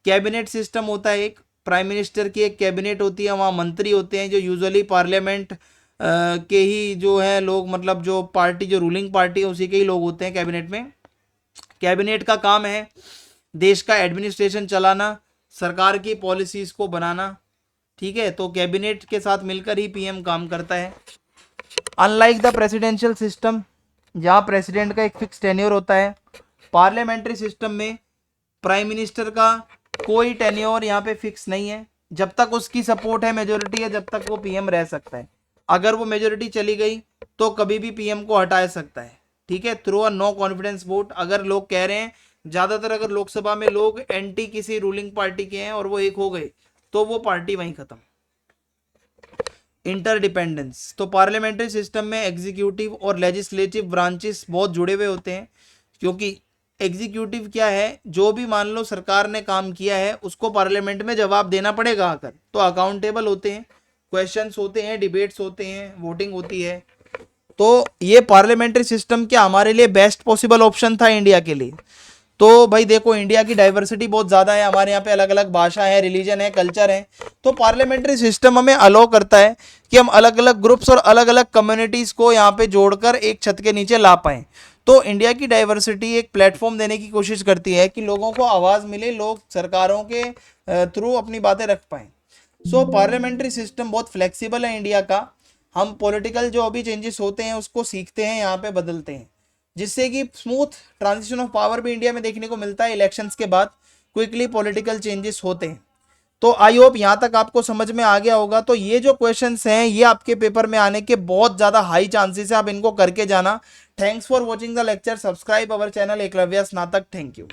A: कैबिनेट सिस्टम होता है एक, प्राइम मिनिस्टर की एक कैबिनेट होती है, वहाँ मंत्री होते हैं जो यूजुअली पार्लियामेंट के ही जो है लोग, मतलब जो पार्टी जो रूलिंग पार्टी है उसी के ही लोग होते हैं कैबिनेट में। कैबिनेट का काम है देश का एडमिनिस्ट्रेशन चलाना, सरकार की पॉलिसीज को बनाना, ठीक है। तो कैबिनेट के साथ मिलकर ही पीएम काम करता है। अनलाइक द प्रेसिडेंशियल सिस्टम, जहाँ प्रेसिडेंट का एक फिक्स टेन्योर होता है, पार्लियामेंट्री सिस्टम में प्राइम मिनिस्टर का कोई टेन्योर यहाँ पे फिक्स नहीं है। जब तक उसकी सपोर्ट है, मेजोरिटी है, जब तक वो पीएम रह सकता है। अगर वो मेजोरिटी चली गई तो कभी भी पीएम को हटा सकता है, ठीक है, through a no confidence vote. अगर लोग कह रहे हैं, ज़्यादातर अगर लोकसभा में लोग एंटी किसी रूलिंग पार्टी के हैं और वो एक हो गए तो वो पार्टी वहीं खत्म। इंटरडिपेंडेंस, तो पार्लियामेंट्री सिस्टम में एग्जीक्यूटिव और लेजिस्लेटिव ब्रांचेस बहुत जुड़े हुए होते हैं। क्योंकि एग्जीक्यूटिव क्या है, जो भी मान लो सरकार ने काम किया है उसको पार्लियामेंट में जवाब देना पड़ेगा आकर, तो अकाउंटेबल होते हैं, क्वेश्चंस होते हैं, डिबेट्स होते हैं, वोटिंग होती है। तो ये पार्लियामेंट्री सिस्टम क्या हमारे लिए बेस्ट पॉसिबल ऑप्शन था इंडिया के लिए। तो भाई देखो, इंडिया की डाइवर्सिटी बहुत ज़्यादा है, हमारे यहाँ पे अलग अलग भाषा है, रिलीजन है, कल्चर है। तो पार्लियामेंट्री सिस्टम हमें अलाउ करता है कि हम अलग अलग ग्रुप्स और अलग अलग कम्युनिटीज़ को यहाँ पे जोड़कर एक छत के नीचे ला पाएँ। तो इंडिया की डाइवर्सिटी एक प्लेटफॉर्म देने की कोशिश करती है कि लोगों को आवाज़ मिले, लोग सरकारों के थ्रू अपनी बातें रख पाएँ। सो पार्लियामेंट्री सिस्टम बहुत फ्लेक्सिबल है इंडिया का। हम पॉलिटिकल जो अभी चेंजेस होते हैं उसको सीखते हैं, यहाँ पे बदलते हैं, जिससे कि स्मूथ ट्रांजिशन ऑफ पावर भी इंडिया में देखने को मिलता है। इलेक्शंस के बाद क्विकली पॉलिटिकल चेंजेस होते हैं। तो आई होप यहाँ तक आपको समझ में आ गया होगा। तो ये जो क्वेश्चंस हैं ये आपके पेपर में आने के बहुत ज़्यादा हाई चांसेस है, आप इनको करके जाना। Thanks for watching the lecture. Subscribe our channel Eklavya Snatak. Thank you.